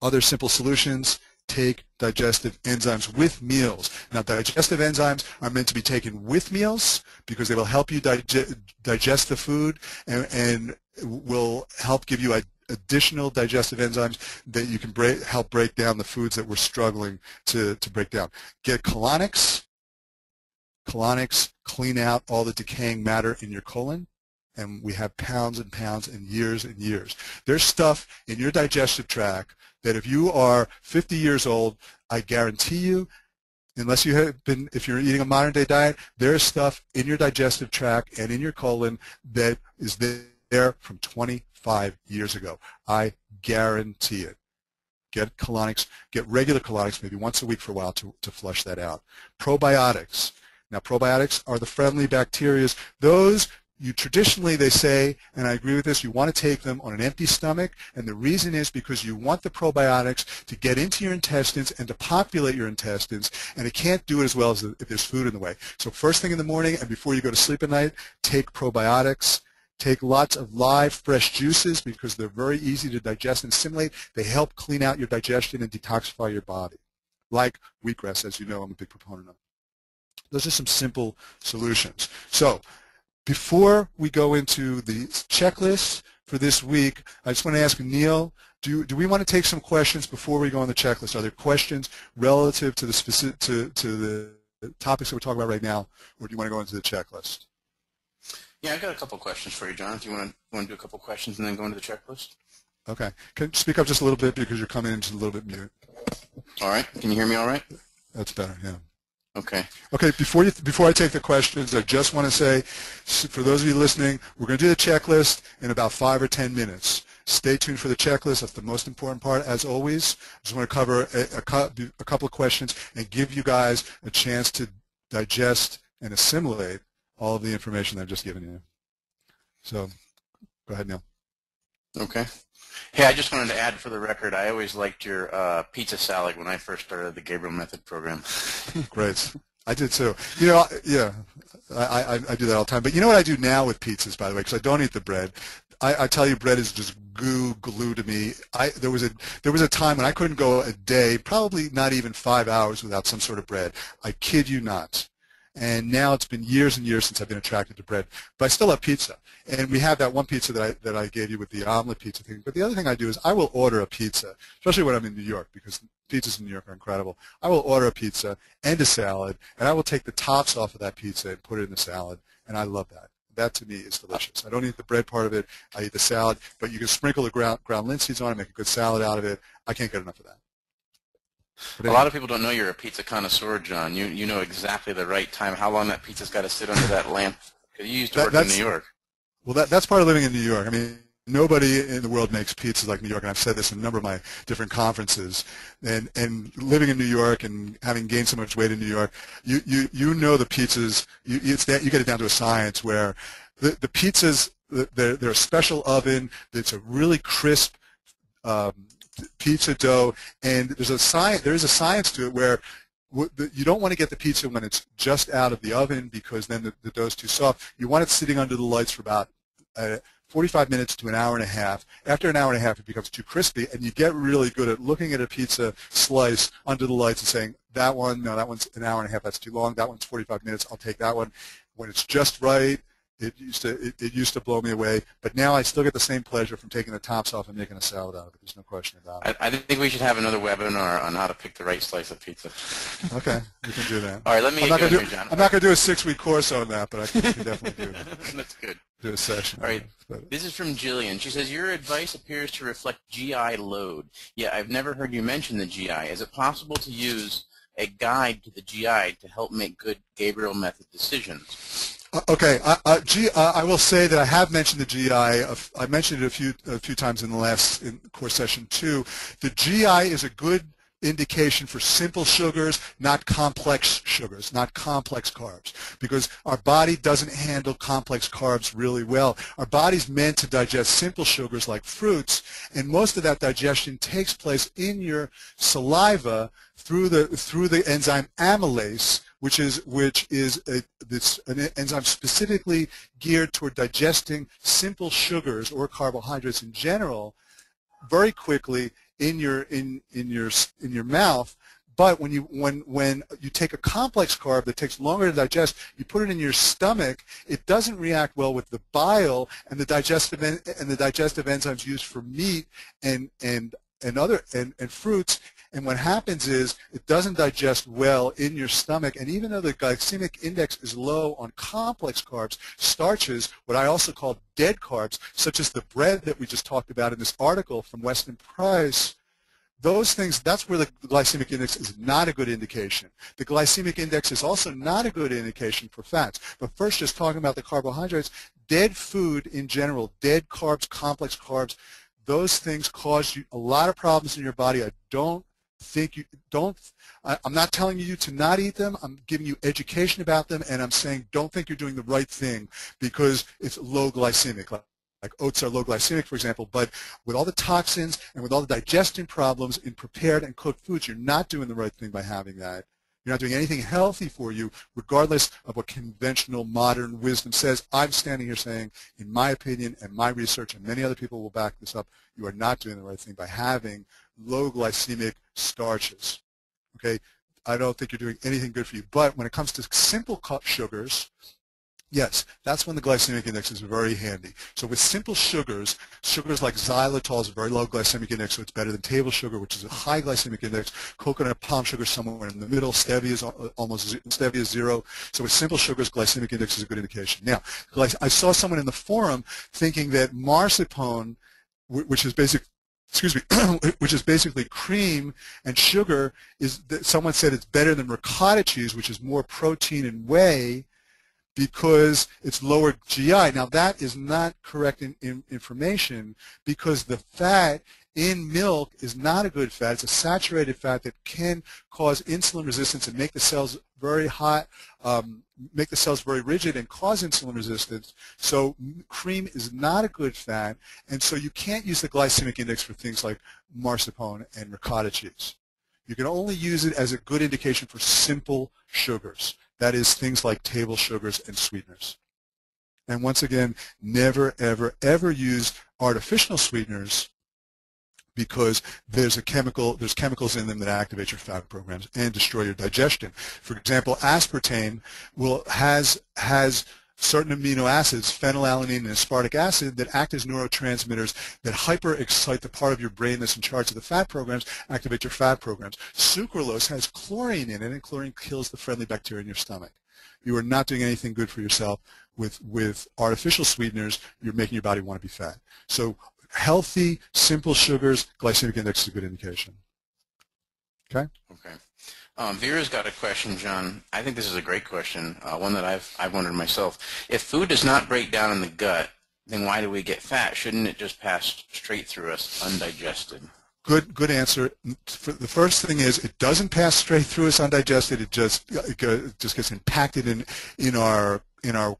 Other simple solutions, take digestive enzymes with meals. Now, digestive enzymes are meant to be taken with meals because they will help you digest the food and will help give you additional digestive enzymes that you can help break down the foods that we're struggling to break down. Get colonics. Colonics clean out all the decaying matter in your colon, and we have pounds and pounds and years. There's stuff in your digestive tract that if you are 50 years old, I guarantee you, unless you have been, if you're eating a modern day diet, there's stuff in your digestive tract and in your colon that is there from 25 years ago. I guarantee it. Get colonics, get regular colonics maybe once a week for a while to flush that out. Probiotics. Now, probiotics are the friendly bacteria. Those, traditionally they say, and I agree with this, you want to take them on an empty stomach, and the reason is because you want the probiotics to get into your intestines and to populate your intestines, and it can't do it as well as if there's food in the way. So first thing in the morning and before you go to sleep at night, take probiotics. Take lots of live, fresh juices because they're very easy to digest and assimilate. They help clean out your digestion and detoxify your body, like wheatgrass, as you know I'm a big proponent of. Those are some simple solutions. So before we go into the checklist for this week, I just want to ask Neil, do we want to take some questions before we go on the checklist? Are there questions relative to the specific to the topics that we're talking about right now, or do you want to go into the checklist?
Yeah, I got a couple questions for you, John. Do you want to do a couple questions and then go into the checklist?
Okay. Can you speak up just a little bit because you're coming in just a little bit mute?
All right. Can you hear me all right?
That's better, yeah.
Okay.
Okay, before I take the questions, I just want to say, for those of you listening, we're going to do the checklist in about 5 or 10 minutes. Stay tuned for the checklist. That's the most important part, as always. I just want to cover a couple of questions and give you guys a chance to digest and assimilate all of the information that I've just given you. So, go ahead, Neil.
Okay. Hey, I just wanted to add for the record, I always liked your pizza salad when I first started the Gabriel Method program.
Great. I did too. You know, yeah, I do that all the time. But you know what I do now with pizzas, by the way, because I don't eat the bread. I tell you, bread is just glue to me. There was a time when I couldn't go a day, probably not even 5 hours without some sort of bread. I kid you not. And now it's been years and years since I've been attracted to bread. But I still have pizza. And we have that one pizza that I gave you with the omelet pizza thing. But the other thing I do is I will order a pizza, especially when I'm in New York, because pizzas in New York are incredible. I will order a pizza and a salad, and I will take the tops off of that pizza and put it in the salad, and I love that. That to me is delicious. I don't eat the bread part of it. I eat the salad, but you can sprinkle the ground linseeds on it, make a good salad out of it. I can't get enough of that. But
A
anyway.
lot of people don't know you're a pizza connoisseur, John. You know exactly the right time, how long that pizza's got to sit under that lamp. Because you used to work in New York.
Well, that's part of living in New York. I mean, nobody in the world makes pizzas like New York, and I've said this in a number of my different conferences. And living in New York and having gained so much weight in New York, you know the pizzas. You get it down to a science where the pizzas, they're a special oven. It's a really crisp pizza dough, and there is a science to it where you don't want to get the pizza when it's just out of the oven because then the dough's too soft. You want it sitting under the lights for about 45 minutes to an hour and a half. After an hour and a half, it becomes too crispy, and you get really good at looking at a pizza slice under the lights and saying, that one, no, that one's an hour and a half, that's too long. That one's 45 minutes, I'll take that one. When it's just right, it used to blow me away, but now I still get the same pleasure from taking the tops off and making a salad out of it. There's no question about it.
I think we should have another webinar on how to pick the right slice of pizza.
Okay, we can do that.
All right, let me get going here, John.
I'm not going to do a 6-week course on that, but I can definitely do that.
That's good.
Do a session.
All right, this is from Jillian. She says, your advice appears to reflect GI load. Yeah, I've never heard you mention the GI. Is it possible to use a guide to the GI to help make good Gabriel method decisions?
Okay, I will say that I have mentioned the GI. I mentioned it a few times in the last course session too. The GI is a good indication for simple sugars, not complex sugars, not complex carbs, because our body doesn't handle complex carbs really well. Our body's meant to digest simple sugars like fruits, and most of that digestion takes place in your saliva through the enzyme amylase, which is an enzyme specifically geared toward digesting simple sugars or carbohydrates in general very quickly in your mouth. But when you take a complex carb that takes longer to digest, you put it in your stomach, it doesn't react well with the bile and the digestive enzymes used for meat and fruits. And what happens is it doesn't digest well in your stomach, and even though the glycemic index is low on complex carbs, starches, what I also call dead carbs, such as the bread that we just talked about in this article from Weston Price, those things, that's where the glycemic index is not a good indication. The glycemic index is also not a good indication for fats. But first, just talking about the carbohydrates, dead food in general, dead carbs, complex carbs, those things cause you a lot of problems in your body. I'm not telling you to not eat them. I'm giving you education about them, and I'm saying don't think you're doing the right thing because it's low glycemic. Like oats are low glycemic, for example, but with all the toxins and with all the digestion problems in prepared and cooked foods, you're not doing the right thing by having that. You're not doing anything healthy for you, regardless of what conventional modern wisdom says. I'm standing here saying, in my opinion and my research, and many other people will back this up, you are not doing the right thing by having low glycemic starches. Okay, I don't think you're doing anything good for you. But when it comes to simple sugars, yes, that's when the glycemic index is very handy. So with simple sugars like xylitol is a very low glycemic index, so it's better than table sugar, which is a high glycemic index. Coconut palm sugar somewhere in the middle. Stevia is 0. So with simple sugars, glycemic index is a good indication. Now, I saw someone in the forum thinking that marzipan, which is basically cream and sugar, someone said it's better than ricotta cheese, which is more protein and whey, because it's lower GI. Now that is not correct information, because the fat in milk is not a good fat. It's a saturated fat that can cause insulin resistance and make the cells very hot, make the cells very rigid and cause insulin resistance. So cream is not a good fat, and so you can't use the glycemic index for things like marzipan and ricotta cheese. You can only use it as a good indication for simple sugars. That is, things like table sugars and sweeteners. And once again, never, ever, ever use artificial sweeteners, because there's chemicals in them that activate your fat programs and destroy your digestion. For example, aspartame has certain amino acids, phenylalanine and aspartic acid, that act as neurotransmitters that hyper-excite the part of your brain that's in charge of the fat programs, activate your fat programs. Sucralose has chlorine in it, and chlorine kills the friendly bacteria in your stomach. You are not doing anything good for yourself with artificial sweeteners. You're making your body want to be fat. So healthy, simple sugars, glycemic index is a good indication. Okay?
Okay. Vera's got a question, John. I think this is a great question, one that I've wondered myself. If food does not break down in the gut, then why do we get fat? Shouldn't it just pass straight through us undigested?
Good answer. The first thing is it doesn't pass straight through us undigested. It just gets impacted in our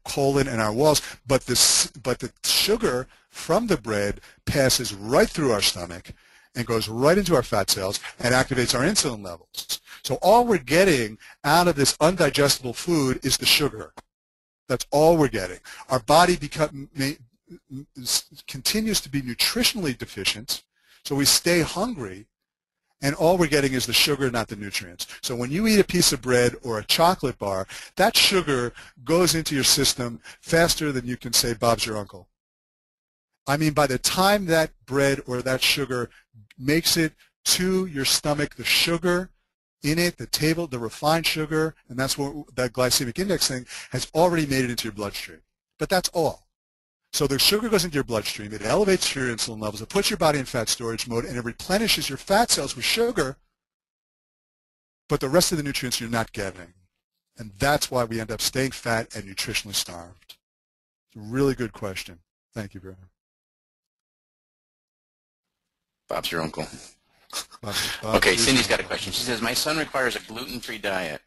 colon and our walls. But the sugar from the bread passes right through our stomach and goes right into our fat cells and activates our insulin levels. So all we're getting out of this undigestible food is the sugar. That's all we're getting. Our body continues to be nutritionally deficient, so we stay hungry, and all we're getting is the sugar, not the nutrients. So when you eat a piece of bread or a chocolate bar, that sugar goes into your system faster than you can say, Bob's your uncle. I mean, by the time that bread or that sugar makes it to your stomach, the sugar in it, the refined sugar, and that's what that glycemic index thing has already made it into your bloodstream. But that's all. So the sugar goes into your bloodstream, it elevates your insulin levels, it puts your body in fat storage mode, and it replenishes your fat cells with sugar, but the rest of the nutrients you're not getting. And that's why we end up staying fat and nutritionally starved. It's a really good question. Thank you, Vera.
Bob's your uncle.
Bob's
Okay, Cindy's got a question. She says, my son requires a gluten-free diet.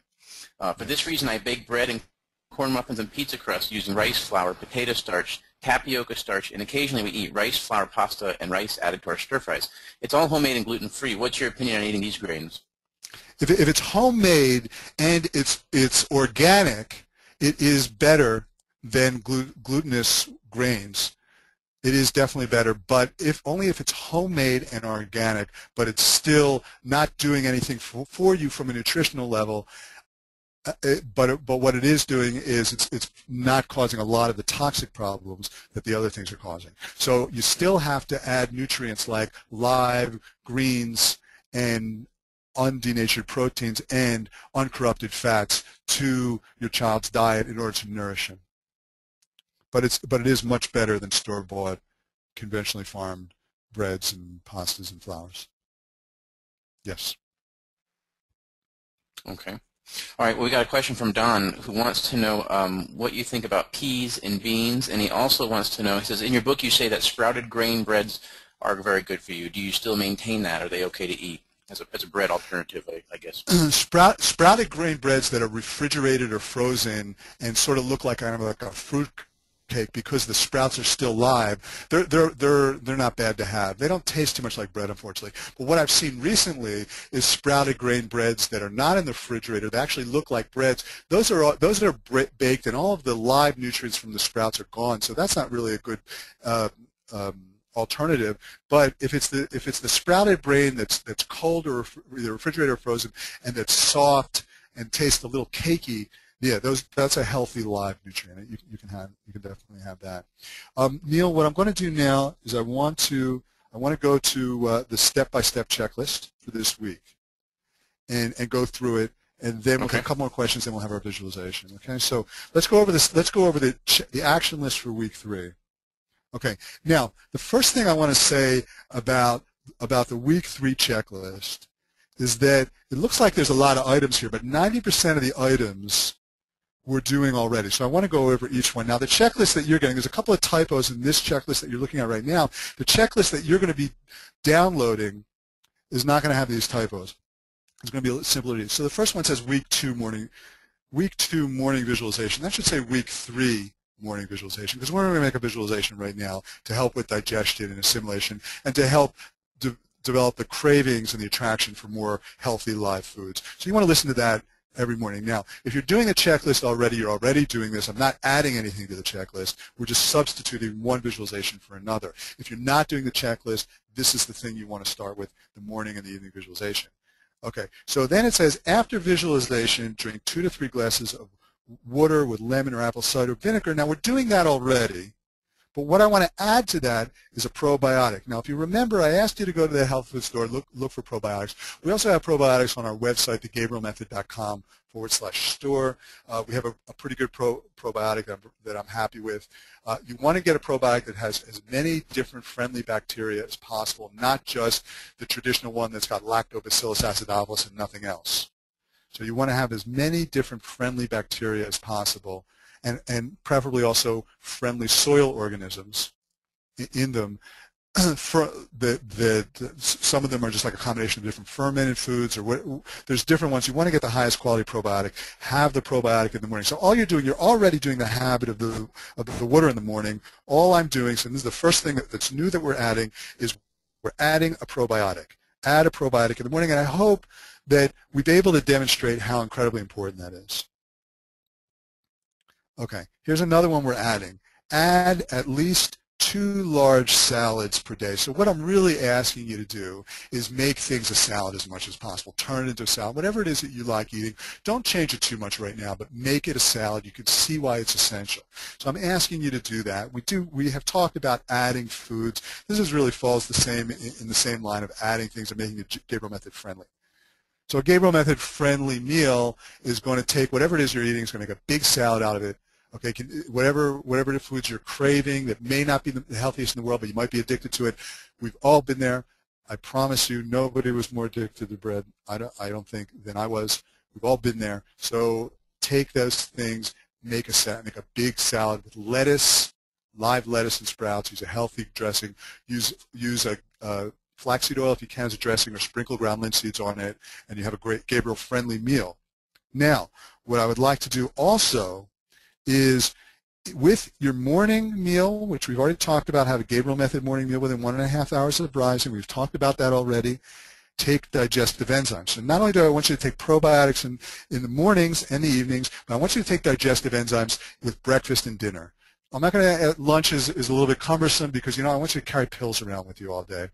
For this reason, I bake bread and corn muffins and pizza crust using rice flour, potato starch, tapioca starch, and occasionally we eat rice flour pasta and rice added to our stir fries. It's all homemade and gluten-free. What's your opinion on eating these grains?
If it's homemade and it's organic, it is better than glutinous grains. It is definitely better, but only if it's homemade and organic, but it's still not doing anything for you from a nutritional level. But what it is doing is it's not causing a lot of the toxic problems that the other things are causing. So you still have to add nutrients like live greens and undenatured proteins and uncorrupted fats to your child's diet in order to nourish him. But it is much better than store-bought, conventionally farmed breads and pastas and flours. Yes.
Okay. All right, well, we got a question from Don who wants to know what you think about peas and beans, and he also wants to know, he says, in your book you say that sprouted grain breads are very good for you. Do you still maintain that? Are they okay to eat as a bread alternative, I guess?
Sprouted grain breads that are refrigerated or frozen and sort of look like kind of like a fruit cake because the sprouts are still live, they're not bad to have. They don't taste too much like bread, unfortunately. But what I've seen recently is sprouted grain breads that are not in the refrigerator. They actually look like breads. Those are baked, and all of the live nutrients from the sprouts are gone. So that's not really a good alternative. But if it's the sprouted grain that's cold or either refrigerated or frozen, and that's soft and tastes a little cakey, yeah, that's a healthy live nutrient. You can definitely have that. Neil, what I'm going to do now is I want to go to the step-by-step checklist for this week, and go through it, and then we'll have a couple more questions, then we'll have our visualization. Okay, so let's go over this. Let's go over the action list for week 3. Okay, now the first thing I want to say about the week 3 checklist is that it looks like there's a lot of items here, but 90% of the items we're doing already. So I want to go over each one. Now the checklist that you're getting, there's a couple of typos in this checklist that you're looking at right now. The checklist that you're going to be downloading is not going to have these typos. It's going to be a little simpler to use. So the first one says week 2 morning visualization. That should say week 3 morning visualization, because we're going to make a visualization right now to help with digestion and assimilation and to help develop the cravings and the attraction for more healthy live foods. So you want to listen to that every morning. Now, if you're doing a checklist already, you're already doing this. I'm not adding anything to the checklist. We're just substituting one visualization for another. If you're not doing the checklist, this is the thing you want to start with, the morning and the evening visualization. Okay, so then it says, after visualization, drink 2 to 3 glasses of water with lemon or apple cider vinegar. Now, we're doing that already, But what I want to add to that is a probiotic. Now, if you remember, I asked you to go to the health food store, look for probiotics. We also have probiotics on our website, thegabrielmethod.com/store. We have a pretty good probiotic that I'm happy with. You want to get a probiotic that has as many different friendly bacteria as possible, not just the traditional one that's got Lactobacillus acidophilus and nothing else. So you want to have as many different friendly bacteria as possible, and preferably also friendly soil organisms in them. Some of them are just like a combination of different fermented foods, or there's different ones. You want to get the highest quality probiotic. Have the probiotic in the morning. So all you're doing, you're already doing the habit of the water in the morning. All I'm doing, so this is the first thing that's new that we're adding, is we're adding a probiotic. Add a probiotic in the morning, and I hope that we've been able to demonstrate how incredibly important that is. Okay, here's another one we're adding. Add at least 2 large salads per day. So what I'm really asking you to do is make things a salad as much as possible. Turn it into a salad. Whatever it is that you like eating, don't change it too much right now, but make it a salad. You can see why it's essential. So I'm asking you to do that. We have talked about adding foods. This really falls in the same line of adding things and making it Gabriel Method friendly. So a Gabriel Method friendly meal is going to take whatever it is you're eating, it's going to make a big salad out of it. Okay, whatever the foods you're craving that may not be the healthiest in the world, but you might be addicted to it. We've all been there. I promise you, nobody was more addicted to bread, I don't think, than I was. We've all been there. So take those things, make a big salad with lettuce, live lettuce and sprouts. Use a healthy dressing. Use a flaxseed oil if you can as a dressing, or sprinkle ground linseeds on it, and you have a great Gabriel-friendly meal. Now, what I would like to do also is with your morning meal, which we've already talked about, have a Gabriel Method morning meal within 1.5 hours of rising. We've talked about that already. Take digestive enzymes. So not only do I want you to take probiotics in the mornings and the evenings, but I want you to take digestive enzymes with breakfast and dinner. I'm not going to, lunch is a little bit cumbersome because, I want you to carry pills around with you all day.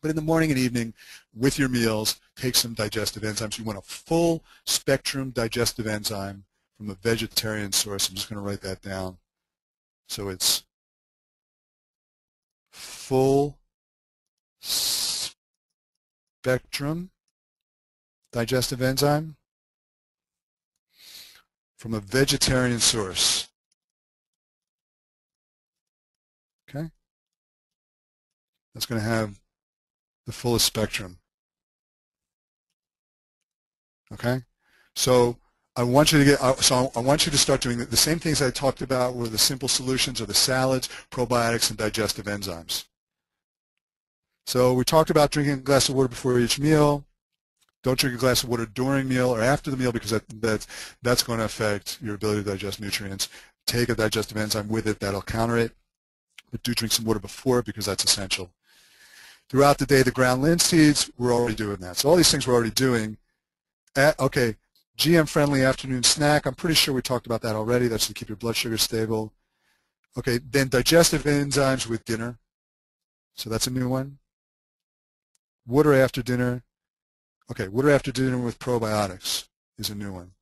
But in the morning and evening, with your meals, take some digestive enzymes. You want a full spectrum digestive enzyme from a vegetarian source. I'm just going to write that down. So it's full spectrum digestive enzyme from a vegetarian source. Okay? That's going to have the fullest spectrum. Okay? So I want you to start doing the same things I talked about were the simple solutions, or the salads, probiotics, and digestive enzymes. So we talked about drinking a glass of water before each meal. Don't drink a glass of water during meal or after the meal, because that's going to affect your ability to digest nutrients. Take a digestive enzyme with it. That'll counter it. But do drink some water before it, because that's essential. Throughout the day, the ground linseeds, we're already doing that. So all these things we're already doing. Okay. GM-friendly afternoon snack. I'm pretty sure we talked about that already. That's to keep your blood sugar stable. Okay, then digestive enzymes with dinner. So that's a new one. Water after dinner. Okay, water after dinner with probiotics is a new one.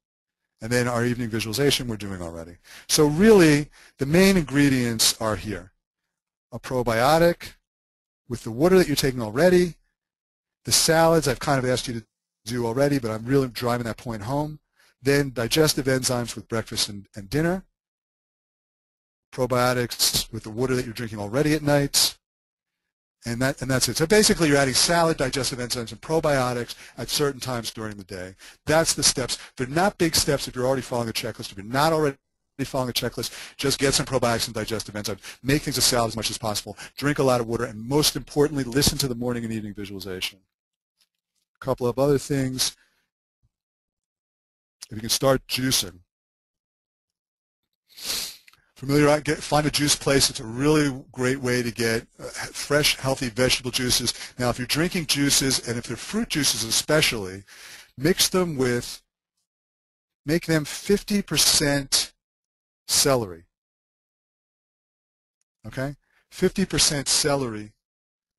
And then our evening visualization we're doing already. So really, the main ingredients are here. A probiotic with the water that you're taking already. The salads I've kind of asked you to do already, but I'm really driving that point home. Then digestive enzymes with breakfast and dinner. Probiotics with the water that you're drinking already at night. And that's it. So basically you're adding salad, digestive enzymes, and probiotics at certain times during the day. That's the steps. They're not big steps if you're already following a checklist. If you're not already following a checklist, just get some probiotics and digestive enzymes. Make things a salad as much as possible. Drink a lot of water. And most importantly, listen to the morning and evening visualization. A couple of other things. If you can start juicing. Find a juice place. It's a really great way to get fresh, healthy vegetable juices. Now, if you're drinking juices, and if they're fruit juices especially, make them 50% celery. Okay? 50% celery.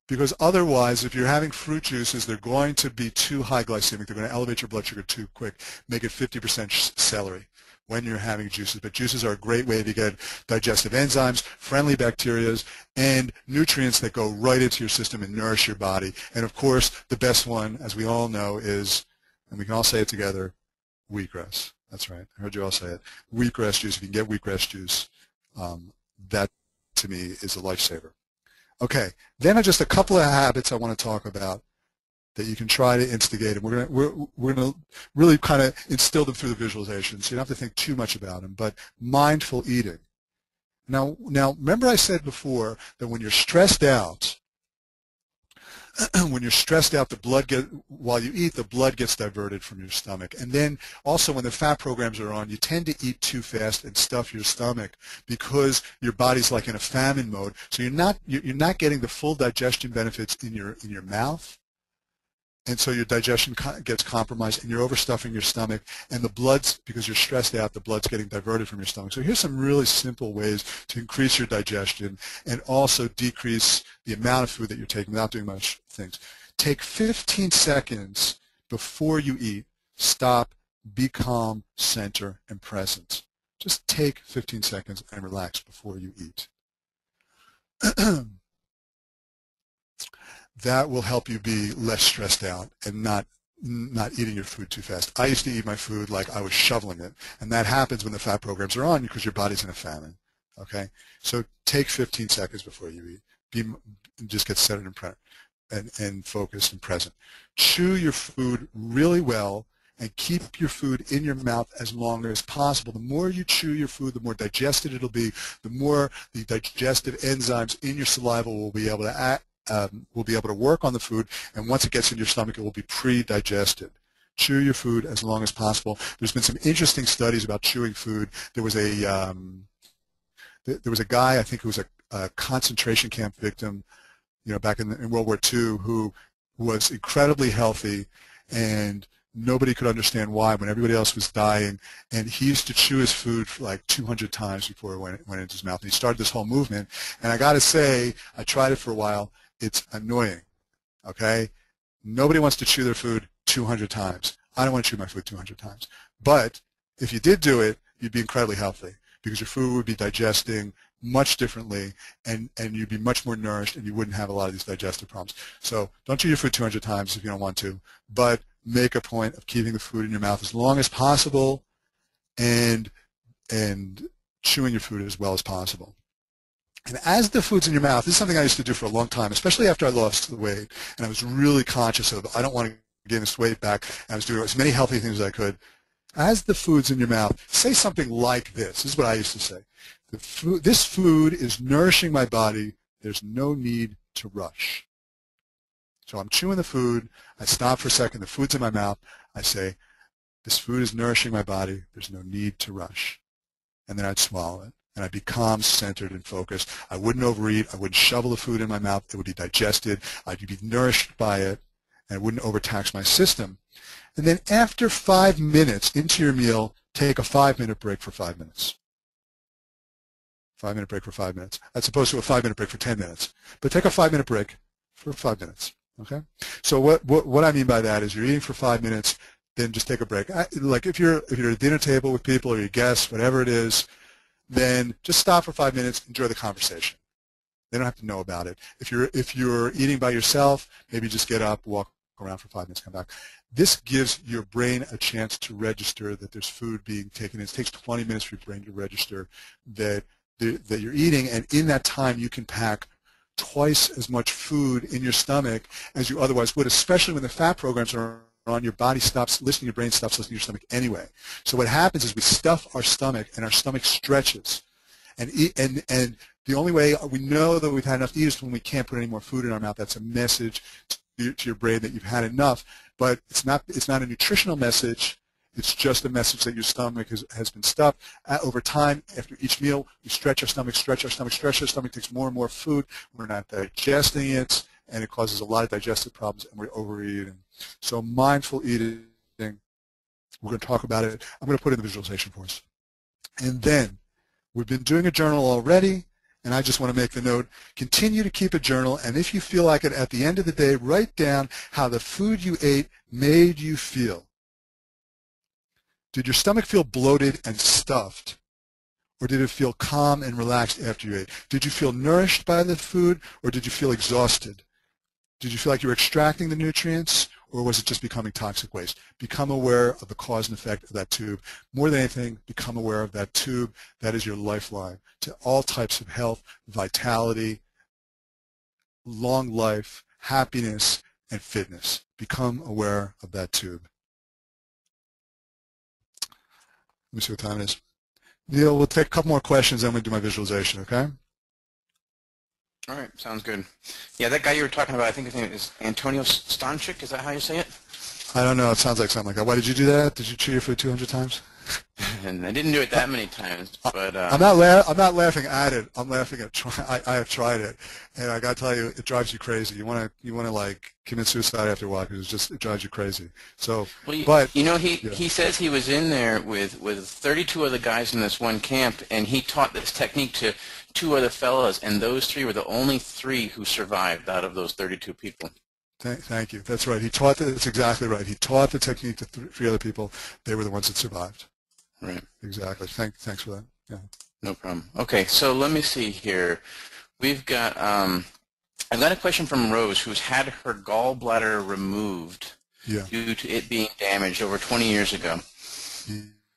Because otherwise, if you're having fruit juices, they're going to be too high glycemic. They're going to elevate your blood sugar too quick. Make it 50% celery. when you're having juices, but juices are a great way to get digestive enzymes, friendly bacteria, and nutrients that go right into your system and nourish your body. And of course, the best one, as we all know, is, and we can all say it together, wheatgrass. That's right. I heard you all say it. Wheatgrass juice. If you can get wheatgrass juice, that to me is a lifesaver. Okay. Then just a couple of habits I want to talk about that you can try to instigate, and we're gonna really kind of instill them through the visualization, so you don't have to think too much about them. But mindful eating. Now, remember I said before that when you're stressed out, while you eat, the blood gets diverted from your stomach. And then also when the fat programs are on, you tend to eat too fast and stuff your stomach because your body's like in a famine mode. So you're not getting the full digestion benefits in your mouth. And so your digestion gets compromised, and you're overstuffing your stomach, and the blood's, because you're stressed out, the blood's getting diverted from your stomach. So here's some really simple ways to increase your digestion and also decrease the amount of food that you're taking without doing much things. Take 15 seconds before you eat. Stop, be calm, center, and present. Just take 15 seconds and relax before you eat. That will help you be less stressed out and not eating your food too fast. I used to eat my food like I was shoveling it, and that happens when the fat programs are on because your body's in a famine. Okay, so take 15 seconds before you eat. Just get centered and focused and present. Chew your food really well and keep your food in your mouth as long as possible. The more you chew your food, the more digested it'll be. The more the digestive enzymes in your saliva will be able to work on the food, and once it gets in your stomach, it will be pre-digested. Chew your food as long as possible. There's been some interesting studies about chewing food. There was a guy, I think who was a concentration camp victim, back in World War II, who was incredibly healthy, and nobody could understand why when everybody else was dying, and he used to chew his food for like 200 times before it went into his mouth. And he started this whole movement, and I got to say, I tried it for a while. It's annoying, okay? Nobody wants to chew their food 200 times. I don't want to chew my food 200 times. But if you did do it, you'd be incredibly healthy because your food would be digesting much differently, and you'd be much more nourished, and you wouldn't have a lot of these digestive problems. So don't chew your food 200 times if you don't want to, but make a point of keeping the food in your mouth as long as possible and chewing your food as well as possible. And as the food's in your mouth, this is something I used to do for a long time, especially after I lost the weight, and I was really conscious of, I don't want to gain this weight back, and I was doing as many healthy things as I could. As the food's in your mouth, say something like this. This is what I used to say. This food is nourishing my body. There's no need to rush. So I'm chewing the food. I stop for a second. The food's in my mouth. I say, this food is nourishing my body. There's no need to rush. And then I'd swallow it. And I'd be calm, centered, and focused. I wouldn't overeat. I wouldn't shovel the food in my mouth. It would be digested. I'd be nourished by it, and it wouldn't overtax my system. And then after 5 minutes into your meal, take a 5-minute break for 5 minutes. 5-minute break for 5 minutes, as opposed to a 5-minute break for 10 minutes. But take a 5-minute break for 5 minutes. Okay? So what I mean by that is you're eating for 5 minutes, then just take a break. Like if you're at a dinner table with people or your guests, whatever it is, then just stop for 5 minutes, enjoy the conversation. They don't have to know about it. If you're eating by yourself, maybe just get up, walk around for 5 minutes, come back. This gives your brain a chance to register that there's food being taken in. It takes 20 minutes for your brain to register that you're eating, and in that time you can pack twice as much food in your stomach as you otherwise would, especially when the fat programs are on. Your body stops listening, your brain stops listening to your stomach anyway. So what happens is we stuff our stomach, and our stomach stretches. And the only way we know that we've had enough to eat is when we can't put any more food in our mouth. That's a message to your brain that you've had enough. But it's not a nutritional message. It's just a message that your stomach has been stuffed. Over time, after each meal, we stretch our stomach, stretch our stomach, stretch our stomach, takes more and more food. We're not digesting it, and it causes a lot of digestive problems, and we're overeating. So mindful eating, we're going to talk about it. I'm going to put in the visualization for us. And then, we've been doing a journal already, and I just want to make the note, continue to keep a journal, and if you feel like it, at the end of the day, write down how the food you ate made you feel. Did your stomach feel bloated and stuffed? Or did it feel calm and relaxed after you ate? Did you feel nourished by the food, or did you feel exhausted? Did you feel like you were extracting the nutrients, or was it just becoming toxic waste? Become aware of the cause and effect of that tube. More than anything, become aware of that tube. That is your lifeline to all types of health, vitality, long life, happiness, and fitness. Become aware of that tube. Let me see what time it is. Neil, we'll take a couple more questions, then we'll do my visualization, okay?
All right, sounds good. Yeah, that guy you were talking about, I think his name is Antonio Stanchik. Is that how you say it?
I don't know. It sounds like something like that. Why did you do that? Did you chew your food 200 times?
And I didn't do it that many times, but
I'm not laughing at it. I'm laughing at I have tried it, and I got to tell you, it drives you crazy. You want to like commit suicide after a while because it drives you crazy. So,
well,
but
you know, he says he was in there with 32 other guys in this one camp, and he taught this technique to 2 other fellas, and those 3 were the only 3 who survived out of those 32 people.
Thank you. That's right. He taught that's exactly right. He taught the technique to 3 other people. They were the ones that survived.
Right.
Exactly. Thanks for that. Yeah.
No problem. Okay, so let me see here. We've got I've got a question from Rose, who's had her gallbladder removed due to it being damaged over 20 years ago.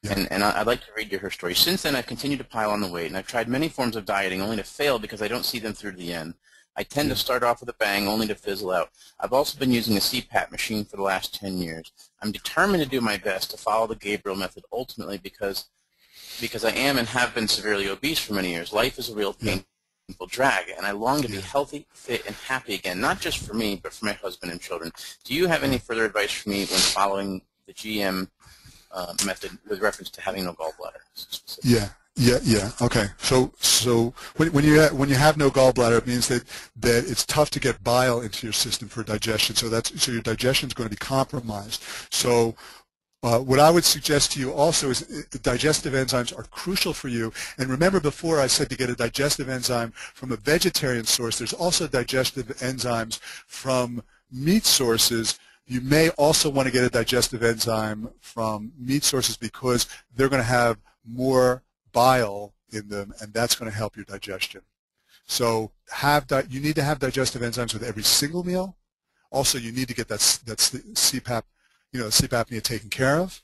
Yeah. And I'd like to read you her story. Since then, I've continued to pile on the weight, and I've tried many forms of dieting only to fail because I don't see them through to the end. I tend to start off with a bang only to fizzle out. I've also been using a CPAP machine for the last 10 years. I'm determined to do my best to follow the Gabriel method ultimately because I am and have been severely obese for many years. Life is a real painful drag, and I long to be healthy, fit, and happy again, not just for me, but for my husband and children. Do you have any further advice for me when following the GM method with reference to having no gallbladder?
Yeah. Okay. So when you have no gallbladder, it means that it's tough to get bile into your system for digestion. So your digestion is going to be compromised. So what I would suggest to you also is digestive enzymes are crucial for you. And remember, before I said to get a digestive enzyme from a vegetarian source, there's also digestive enzymes from meat sources. You may also want to get a digestive enzyme from meat sources because they're going to have more bile in them, and that's going to help your digestion. So you need to have digestive enzymes with every single meal. Also, you need to get that's the CPAP, sleep apnea taken care of.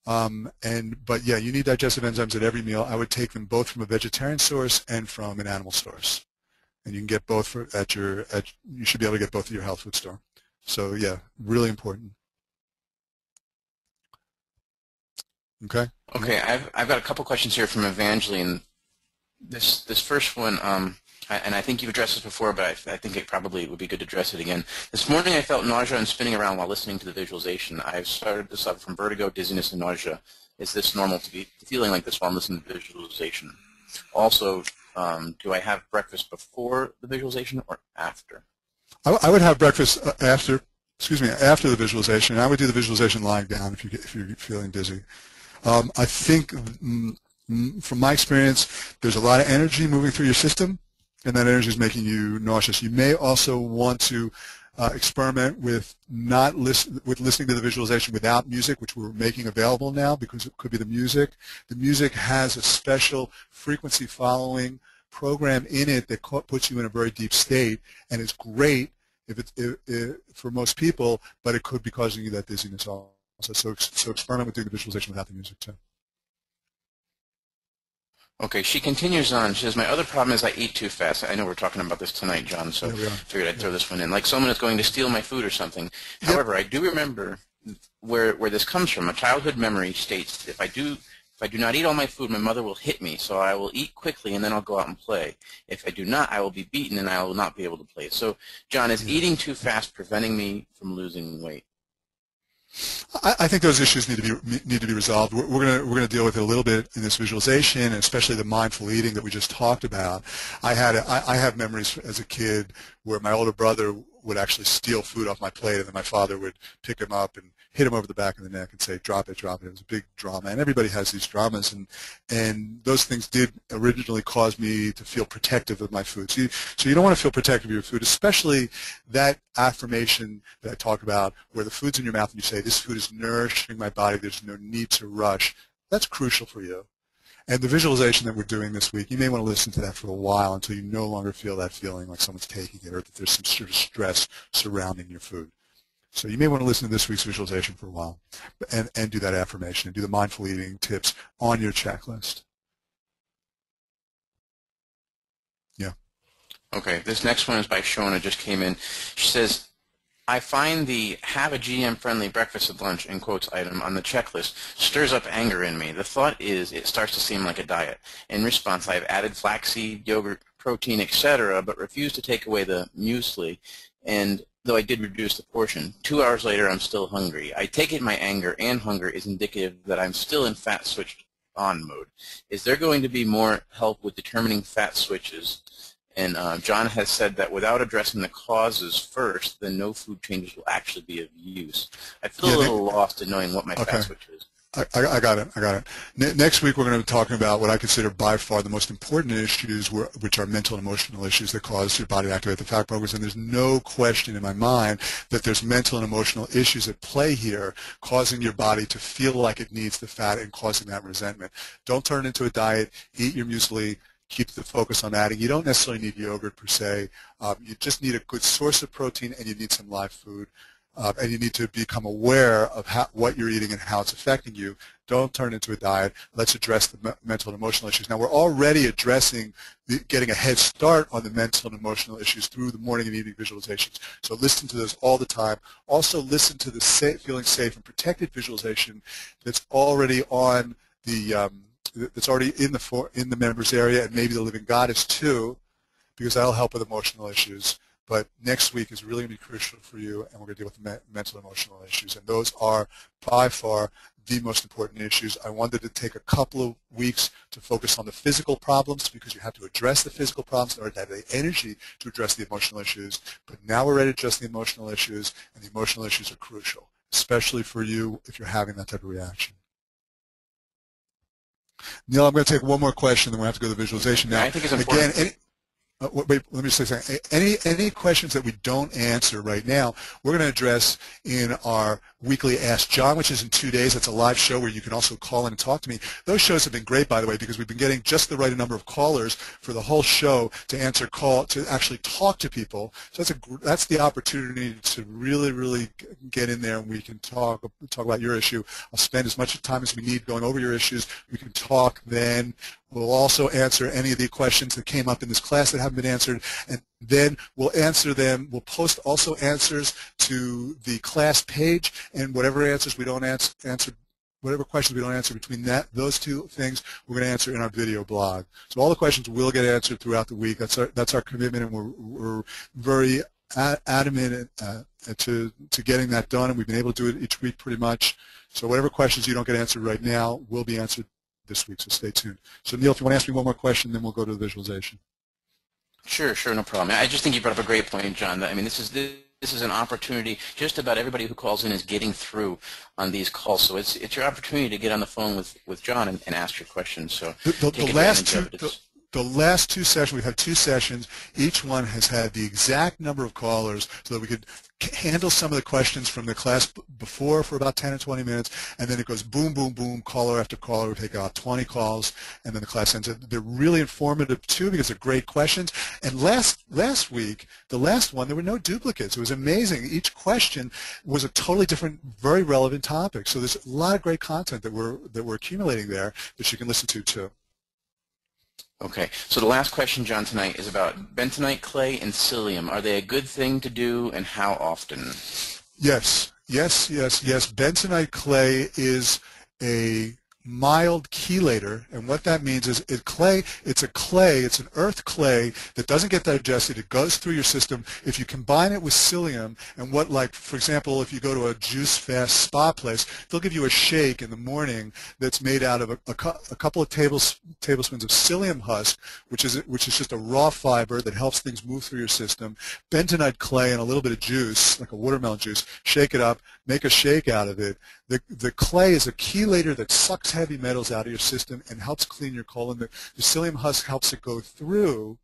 But yeah, you need digestive enzymes at every meal. I would take them both from a vegetarian source and from an animal source, and you can get both you should be able to get both at your health food store. So yeah, really important. Okay.
Okay, I've got a couple questions here from Evangeline. This first one, and I think you've addressed this before, but I think it probably would be good to address it again. This morning I felt nausea and spinning around while listening to the visualization. I've started to suffer from vertigo, dizziness, and nausea. Is this normal to be feeling like this while listening to the visualization? Also, do I have breakfast before the visualization or after?
I would have breakfast after the visualization. And I would do the visualization lying down if you're feeling dizzy. I think from my experience, there's a lot of energy moving through your system, and that energy is making you nauseous. You may also want to experiment with listening to the visualization without music, which we're making available now because it could be the music. The music has a special frequency following program in it that puts you in a very deep state, and it's great for most people, but it could be causing you that dizziness also. So experiment with doing the visualization without the music too.
Okay, she continues on. She says, my other problem is I eat too fast. I know we're talking about this tonight, John, so I figured I'd throw this one in. Like someone is going to steal my food or something. However, I do remember where this comes from. A childhood memory states if I do not eat all my food, my mother will hit me, so I will eat quickly and then I'll go out and play. If I do not, I will be beaten and I will not be able to play. So, John, is eating too fast preventing me from losing weight?
I think those issues need to be resolved. We're gonna deal with it a little bit in this visualization, and especially the mindful eating that we just talked about. I have memories as a kid where my older brother would actually steal food off my plate, and then my father would pick him up and hit him over the back of the neck and say, drop it, drop it. It was a big drama, and everybody has these dramas, and those things did originally cause me to feel protective of my food. So you don't want to feel protective of your food, especially that affirmation that I talk about where the food's in your mouth and you say, this food is nourishing my body, there's no need to rush. That's crucial for you. And the visualization that we're doing this week, you may want to listen to that for a while until you no longer feel that feeling like someone's taking it or that there's some sort of stress surrounding your food. So you may want to listen to this week's visualization for a while and do that affirmation and do the mindful eating tips on your checklist. Yeah.
Okay, this next one is by Shona, just came in. She says, I find the have a GM-friendly breakfast and lunch, in quotes, item on the checklist stirs up anger in me. The thought is it starts to seem like a diet. In response, I have added flaxseed, yogurt, protein, etc., but refuse to take away the muesli, and though I did reduce the portion. 2 hours later, I'm still hungry. I take it my anger and hunger is indicative that I'm still in fat switched on mode. Is there going to be more help with determining fat switches? And John has said that without addressing the causes first, then no food changes will actually be of use. I feel a little lost in knowing what my fat switch is.
I got it. Next week we're going to be talking about what I consider by far the most important issues, which are mental and emotional issues that cause your body to activate the fat programs. And there's no question in my mind that there's mental and emotional issues at play here, causing your body to feel like it needs the fat and causing that resentment. Don't turn it into a diet. Eat your muesli. Keep the focus on adding. You don't necessarily need yogurt per se. You just need a good source of protein, and you need some live food. And you need to become aware of what you're eating and how it's affecting you. Don't turn it into a diet. Let's address the mental and emotional issues. Now, we're already addressing getting a head start on the mental and emotional issues through the morning and evening visualizations. So listen to those all the time. Also listen to the feeling safe and protected visualization that's already on the that's already in the members area, and maybe the Living Goddess too, because that'll help with emotional issues. But next week is really going to be crucial for you, and we're going to deal with the mental and emotional issues. And those are, by far, the most important issues. I wanted to take a couple of weeks to focus on the physical problems because you have to address the physical problems in order to have the energy to address the emotional issues. But now we're ready to address the emotional issues, and the emotional issues are crucial, especially for you if you're having that type of reaction. Neil, I'm going to take one more question, then we'll have to go to the visualization now.
I think it's important.
Again, wait, let me say something. Any questions that we don't answer right now, we're going to address in our weekly Ask John, which is in 2 days. That's a live show where you can also call in and talk to me. Those shows have been great, by the way, because we've been getting just the right number of callers for the whole show to actually talk to people. So that's the opportunity to really get in there, and we can talk about your issue. I'll spend as much time as we need going over your issues. We can talk then. We'll also answer any of the questions that came up in this class that haven't been answered, and then we'll answer them. We'll post also answers to the class page, and whatever answers we don't answer, whatever questions we don't answer between those two things, we're going to answer in our video blog. So all the questions will get answered throughout the week. That's our commitment, and we're very adamant to getting that done, and we've been able to do it each week pretty much. So whatever questions you don't get answered right now will be answered this week, so stay tuned. So Neil, if you want to ask me one more question, then we'll go to the visualization.
Sure, no problem. I just think you brought up a great point, John. I mean, this is an opportunity. Just about everybody who calls in is getting through on these calls, so it's your opportunity to get on the phone with John and ask your questions. So
the last two sessions, we've had 2 sessions. Each one has had the exact number of callers so that we could handle some of the questions from the class before for about 10 or 20 minutes, and then it goes boom, boom, boom, caller after caller. We take about 20 calls, and then the class ends. They're really informative, too, because they're great questions. And last week, the last one, there were no duplicates. It was amazing. Each question was a totally different, very relevant topic. So there's a lot of great content that we're accumulating there that you can listen to, too.
Okay, so the last question, John, tonight is about bentonite clay and psyllium. Are they a good thing to do, and how often?
Yes. Bentonite clay is a mild chelator, and what that means is it's an earth clay that doesn't get digested. It goes through your system. If you combine it with psyllium, and for example, if you go to a juice fast spa place, they'll give you a shake in the morning that's made out of a couple of tablespoons of psyllium husk, which is just a raw fiber that helps things move through your system, bentonite clay, and a little bit of juice, like a watermelon juice. Shake it up, make a shake out of it. The clay is a chelator that sucks heavy metals out of your system and helps clean your colon. The psyllium husk helps it go through,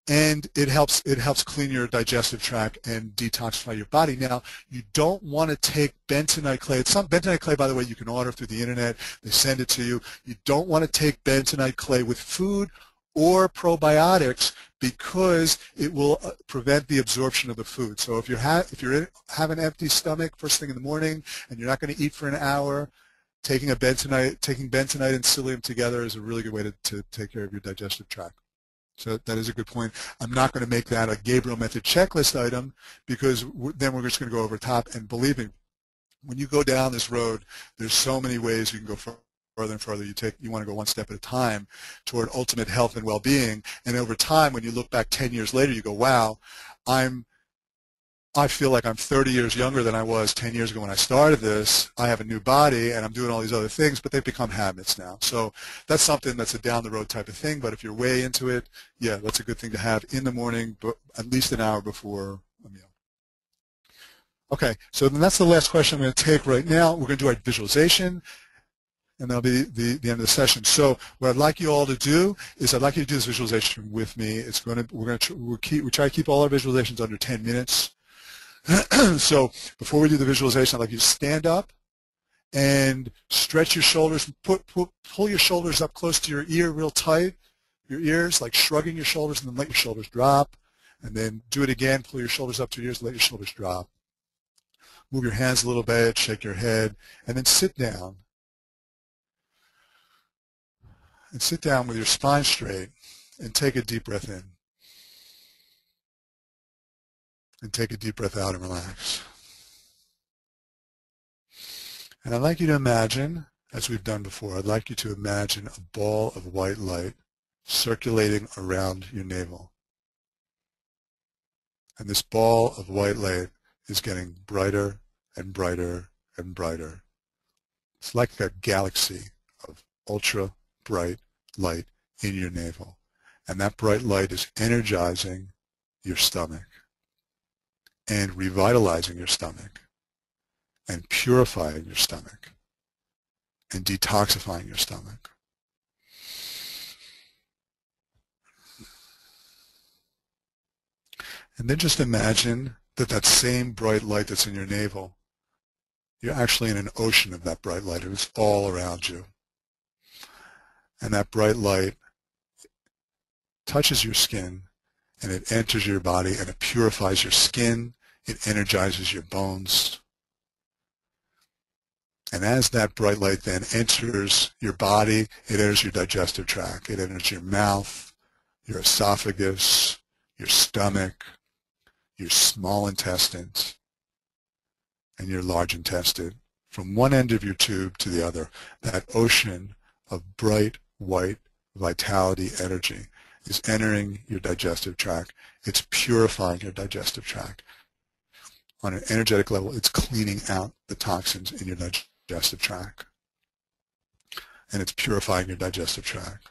and it helps clean your digestive tract and detoxify your body. Now, you don't want to take bentonite clay. Bentonite clay, by the way, you can order through the internet. They send it to you. You don't want to take bentonite clay with food or probiotics, because it will prevent the absorption of the food. So if you have an empty stomach first thing in the morning and you're not going to eat for an hour, taking bentonite and psyllium together is a really good way to take care of your digestive tract. So that is a good point. I'm not going to make that a Gabriel Method checklist item, because then we're just going to go over top. And believe me, when you go down this road, there's so many ways you can go further and further. You want to go one step at a time toward ultimate health and well-being. And over time, when you look back 10 years later, you go, wow, I feel like I'm 30 years younger than I was 10 years ago when I started this. I have a new body, and I'm doing all these other things, but they've become habits now. So that's something that's a down-the-road type of thing. But if you're way into it, yeah, that's a good thing to have in the morning, but at least an hour before a meal. Okay, so then that's the last question I'm going to take right now. We're going to do our visualization, and that'll be the end of the session. So what I'd like you all to do is I'd like you to do this visualization with me. We try to keep all our visualizations under 10 minutes. So before we do the visualization, I'd like you to stand up and stretch your shoulders. Pull your shoulders up close to your ear real tight, your ears, like shrugging your shoulders, and then let your shoulders drop. And then do it again. Pull your shoulders up to your ears, let your shoulders drop. Move your hands a little bit, shake your head, and then sit down. And sit down with your spine straight and take a deep breath in. And take a deep breath out and relax. And I'd like you to imagine, as we've done before, I'd like you to imagine a ball of white light circulating around your navel. And this ball of white light is getting brighter and brighter and brighter. It's like a galaxy of ultra bright light in your navel. And that bright light is energizing your stomach and revitalizing your stomach and purifying your stomach and detoxifying your stomach. And then just imagine that same bright light that's in your navel, you're actually in an ocean of that bright light. It's all around you. And that bright light touches your skin, and it enters your body, and it purifies your skin, it energizes your bones. And as that bright light then enters your body, it enters your digestive tract, it enters your mouth, your esophagus, your stomach, your small intestines, and your large intestine. From one end of your tube to the other, that ocean of bright white vitality energy is entering your digestive tract. It's purifying your digestive tract. On an energetic level, it's cleaning out the toxins in your digestive tract. And it's purifying your digestive tract.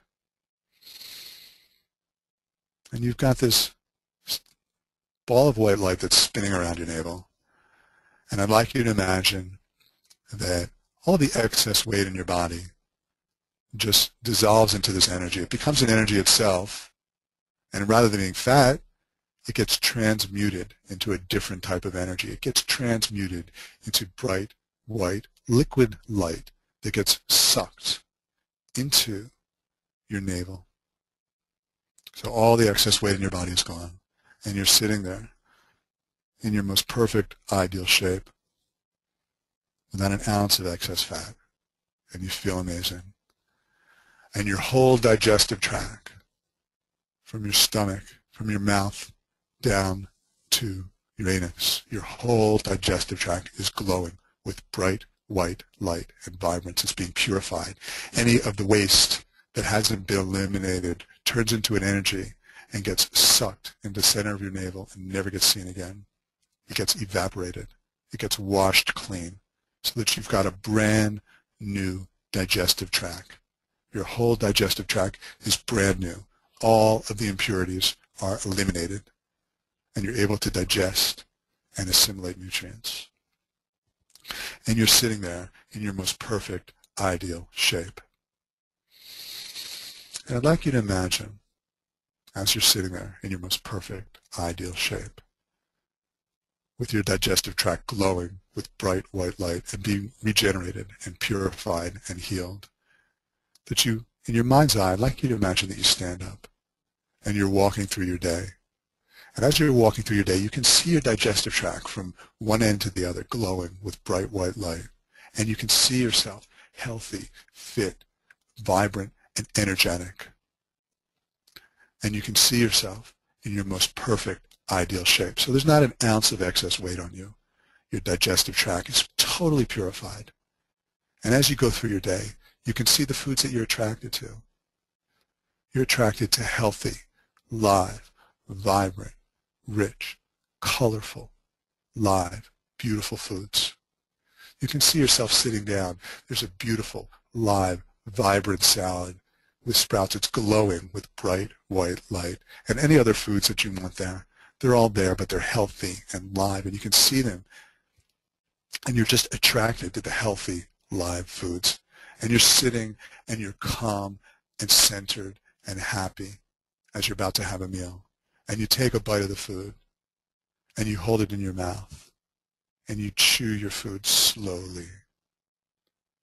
And you've got this ball of white light that's spinning around your navel. And I'd like you to imagine that all the excess weight in your body just dissolves into this energy. It becomes an energy itself, and rather than being fat, it gets transmuted into a different type of energy. It gets transmuted into bright, white, liquid light that gets sucked into your navel. So all the excess weight in your body is gone, and you're sitting there in your most perfect, ideal shape without an ounce of excess fat, and you feel amazing. And your whole digestive tract, from your stomach, from your mouth, down to your anus, your whole digestive tract is glowing with bright white light and vibrance is being purified. Any of the waste that hasn't been eliminated turns into an energy and gets sucked into the center of your navel and never gets seen again. It gets evaporated. It gets washed clean so that you've got a brand new digestive tract. Your whole digestive tract is brand new. All of the impurities are eliminated, and you're able to digest and assimilate nutrients. And you're sitting there in your most perfect, ideal shape. And I'd like you to imagine, as you're sitting there in your most perfect, ideal shape, with your digestive tract glowing with bright white light and being regenerated and purified and healed, that you, in your mind's eye, I'd like you to imagine that you stand up and you're walking through your day. And as you're walking through your day, you can see your digestive tract from one end to the other glowing with bright white light. And you can see yourself healthy, fit, vibrant, and energetic. And you can see yourself in your most perfect, ideal shape. So there's not an ounce of excess weight on you. Your digestive tract is totally purified. And as you go through your day, you can see the foods that you're attracted to. You're attracted to healthy, live, vibrant, rich, colorful, live, beautiful foods. You can see yourself sitting down. There's a beautiful, live, vibrant salad with sprouts. It's glowing with bright white light. And any other foods that you want there, they're all there, but they're healthy and live, and you can see them. And you're just attracted to the healthy, live foods. And you're sitting and you're calm and centered and happy as you're about to have a meal. And you take a bite of the food and you hold it in your mouth and you chew your food slowly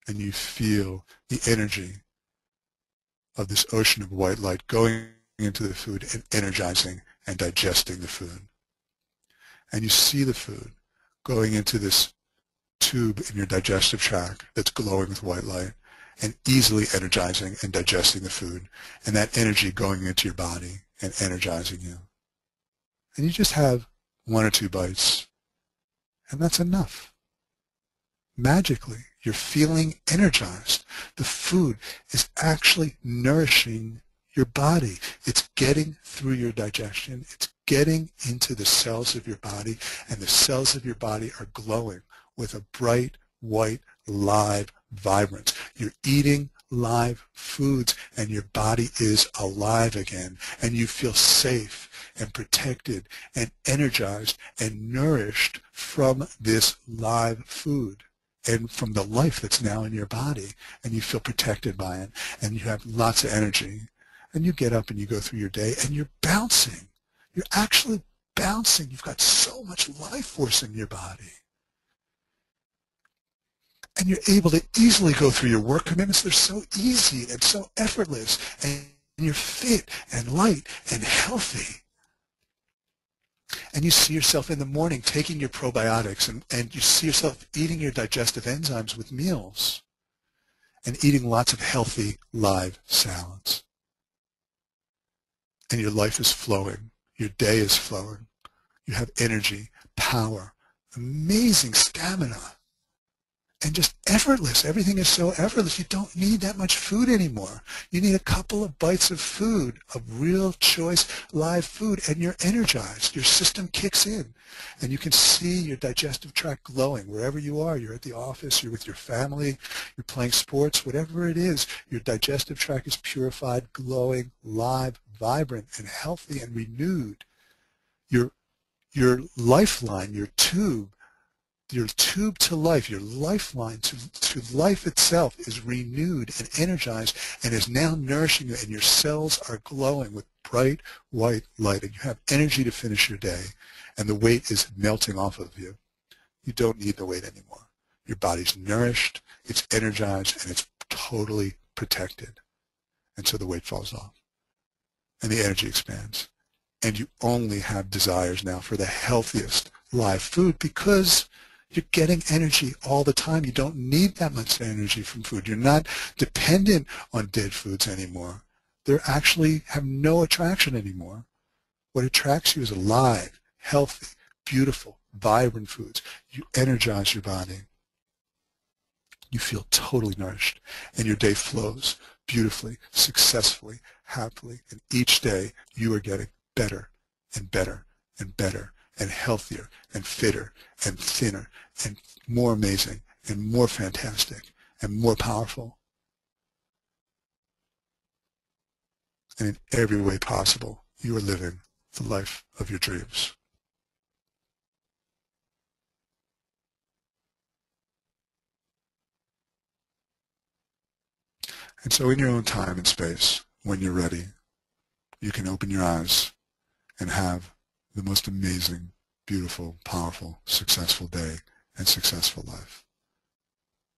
and you feel the energy of this ocean of white light going into the food and energizing and digesting the food. And you see the food going into this tube in your digestive tract that's glowing with white light and easily energizing and digesting the food, and that energy going into your body and energizing you. And you just have one or two bites, and that's enough. Magically, you're feeling energized. The food is actually nourishing your body. It's getting through your digestion. It's getting into the cells of your body, and the cells of your body are glowing with a bright, white, live vibrance. You're eating live foods, and your body is alive again, and you feel safe and protected and energized and nourished from this live food and from the life that's now in your body, and you feel protected by it, and you have lots of energy. And you get up and you go through your day, and you're bouncing. You're actually bouncing. You've got so much life force in your body. And you're able to easily go through your work commitments. They're so easy and so effortless, and you're fit and light and healthy. And you see yourself in the morning taking your probiotics, and you see yourself eating your digestive enzymes with meals and eating lots of healthy live salads. And your life is flowing. Your day is flowing. You have energy, power, amazing stamina, and just effortless. Everything is so effortless. You don't need that much food anymore. You need a couple of bites of food, of real choice live food, and you're energized. Your system kicks in, and you can see your digestive tract glowing wherever you are. You're at the office, you're with your family, you're playing sports, whatever it is, your digestive tract is purified, glowing, live, vibrant, and healthy and renewed. Your lifeline, your tube to life, your lifeline to life itself is renewed and energized and is now nourishing you, and your cells are glowing with bright white light, and you have energy to finish your day, and the weight is melting off of you. You don't need the weight anymore. Your body's nourished, it's energized, and it's totally protected. And so the weight falls off, and the energy expands. And you only have desires now for the healthiest live food because you're getting energy all the time. You don't need that much energy from food. You're not dependent on dead foods anymore. They actually have no attraction anymore. What attracts you is alive, healthy, beautiful, vibrant foods. You energize your body. you feel totally nourished, and your day flows beautifully, successfully, happily, and each day you are getting better and better and better and healthier and fitter and thinner and more amazing and more fantastic and more powerful. And in every way possible, you are living the life of your dreams. And so in your own time and space, when you're ready, you can open your eyes and have the most amazing, beautiful, powerful, successful day and successful life.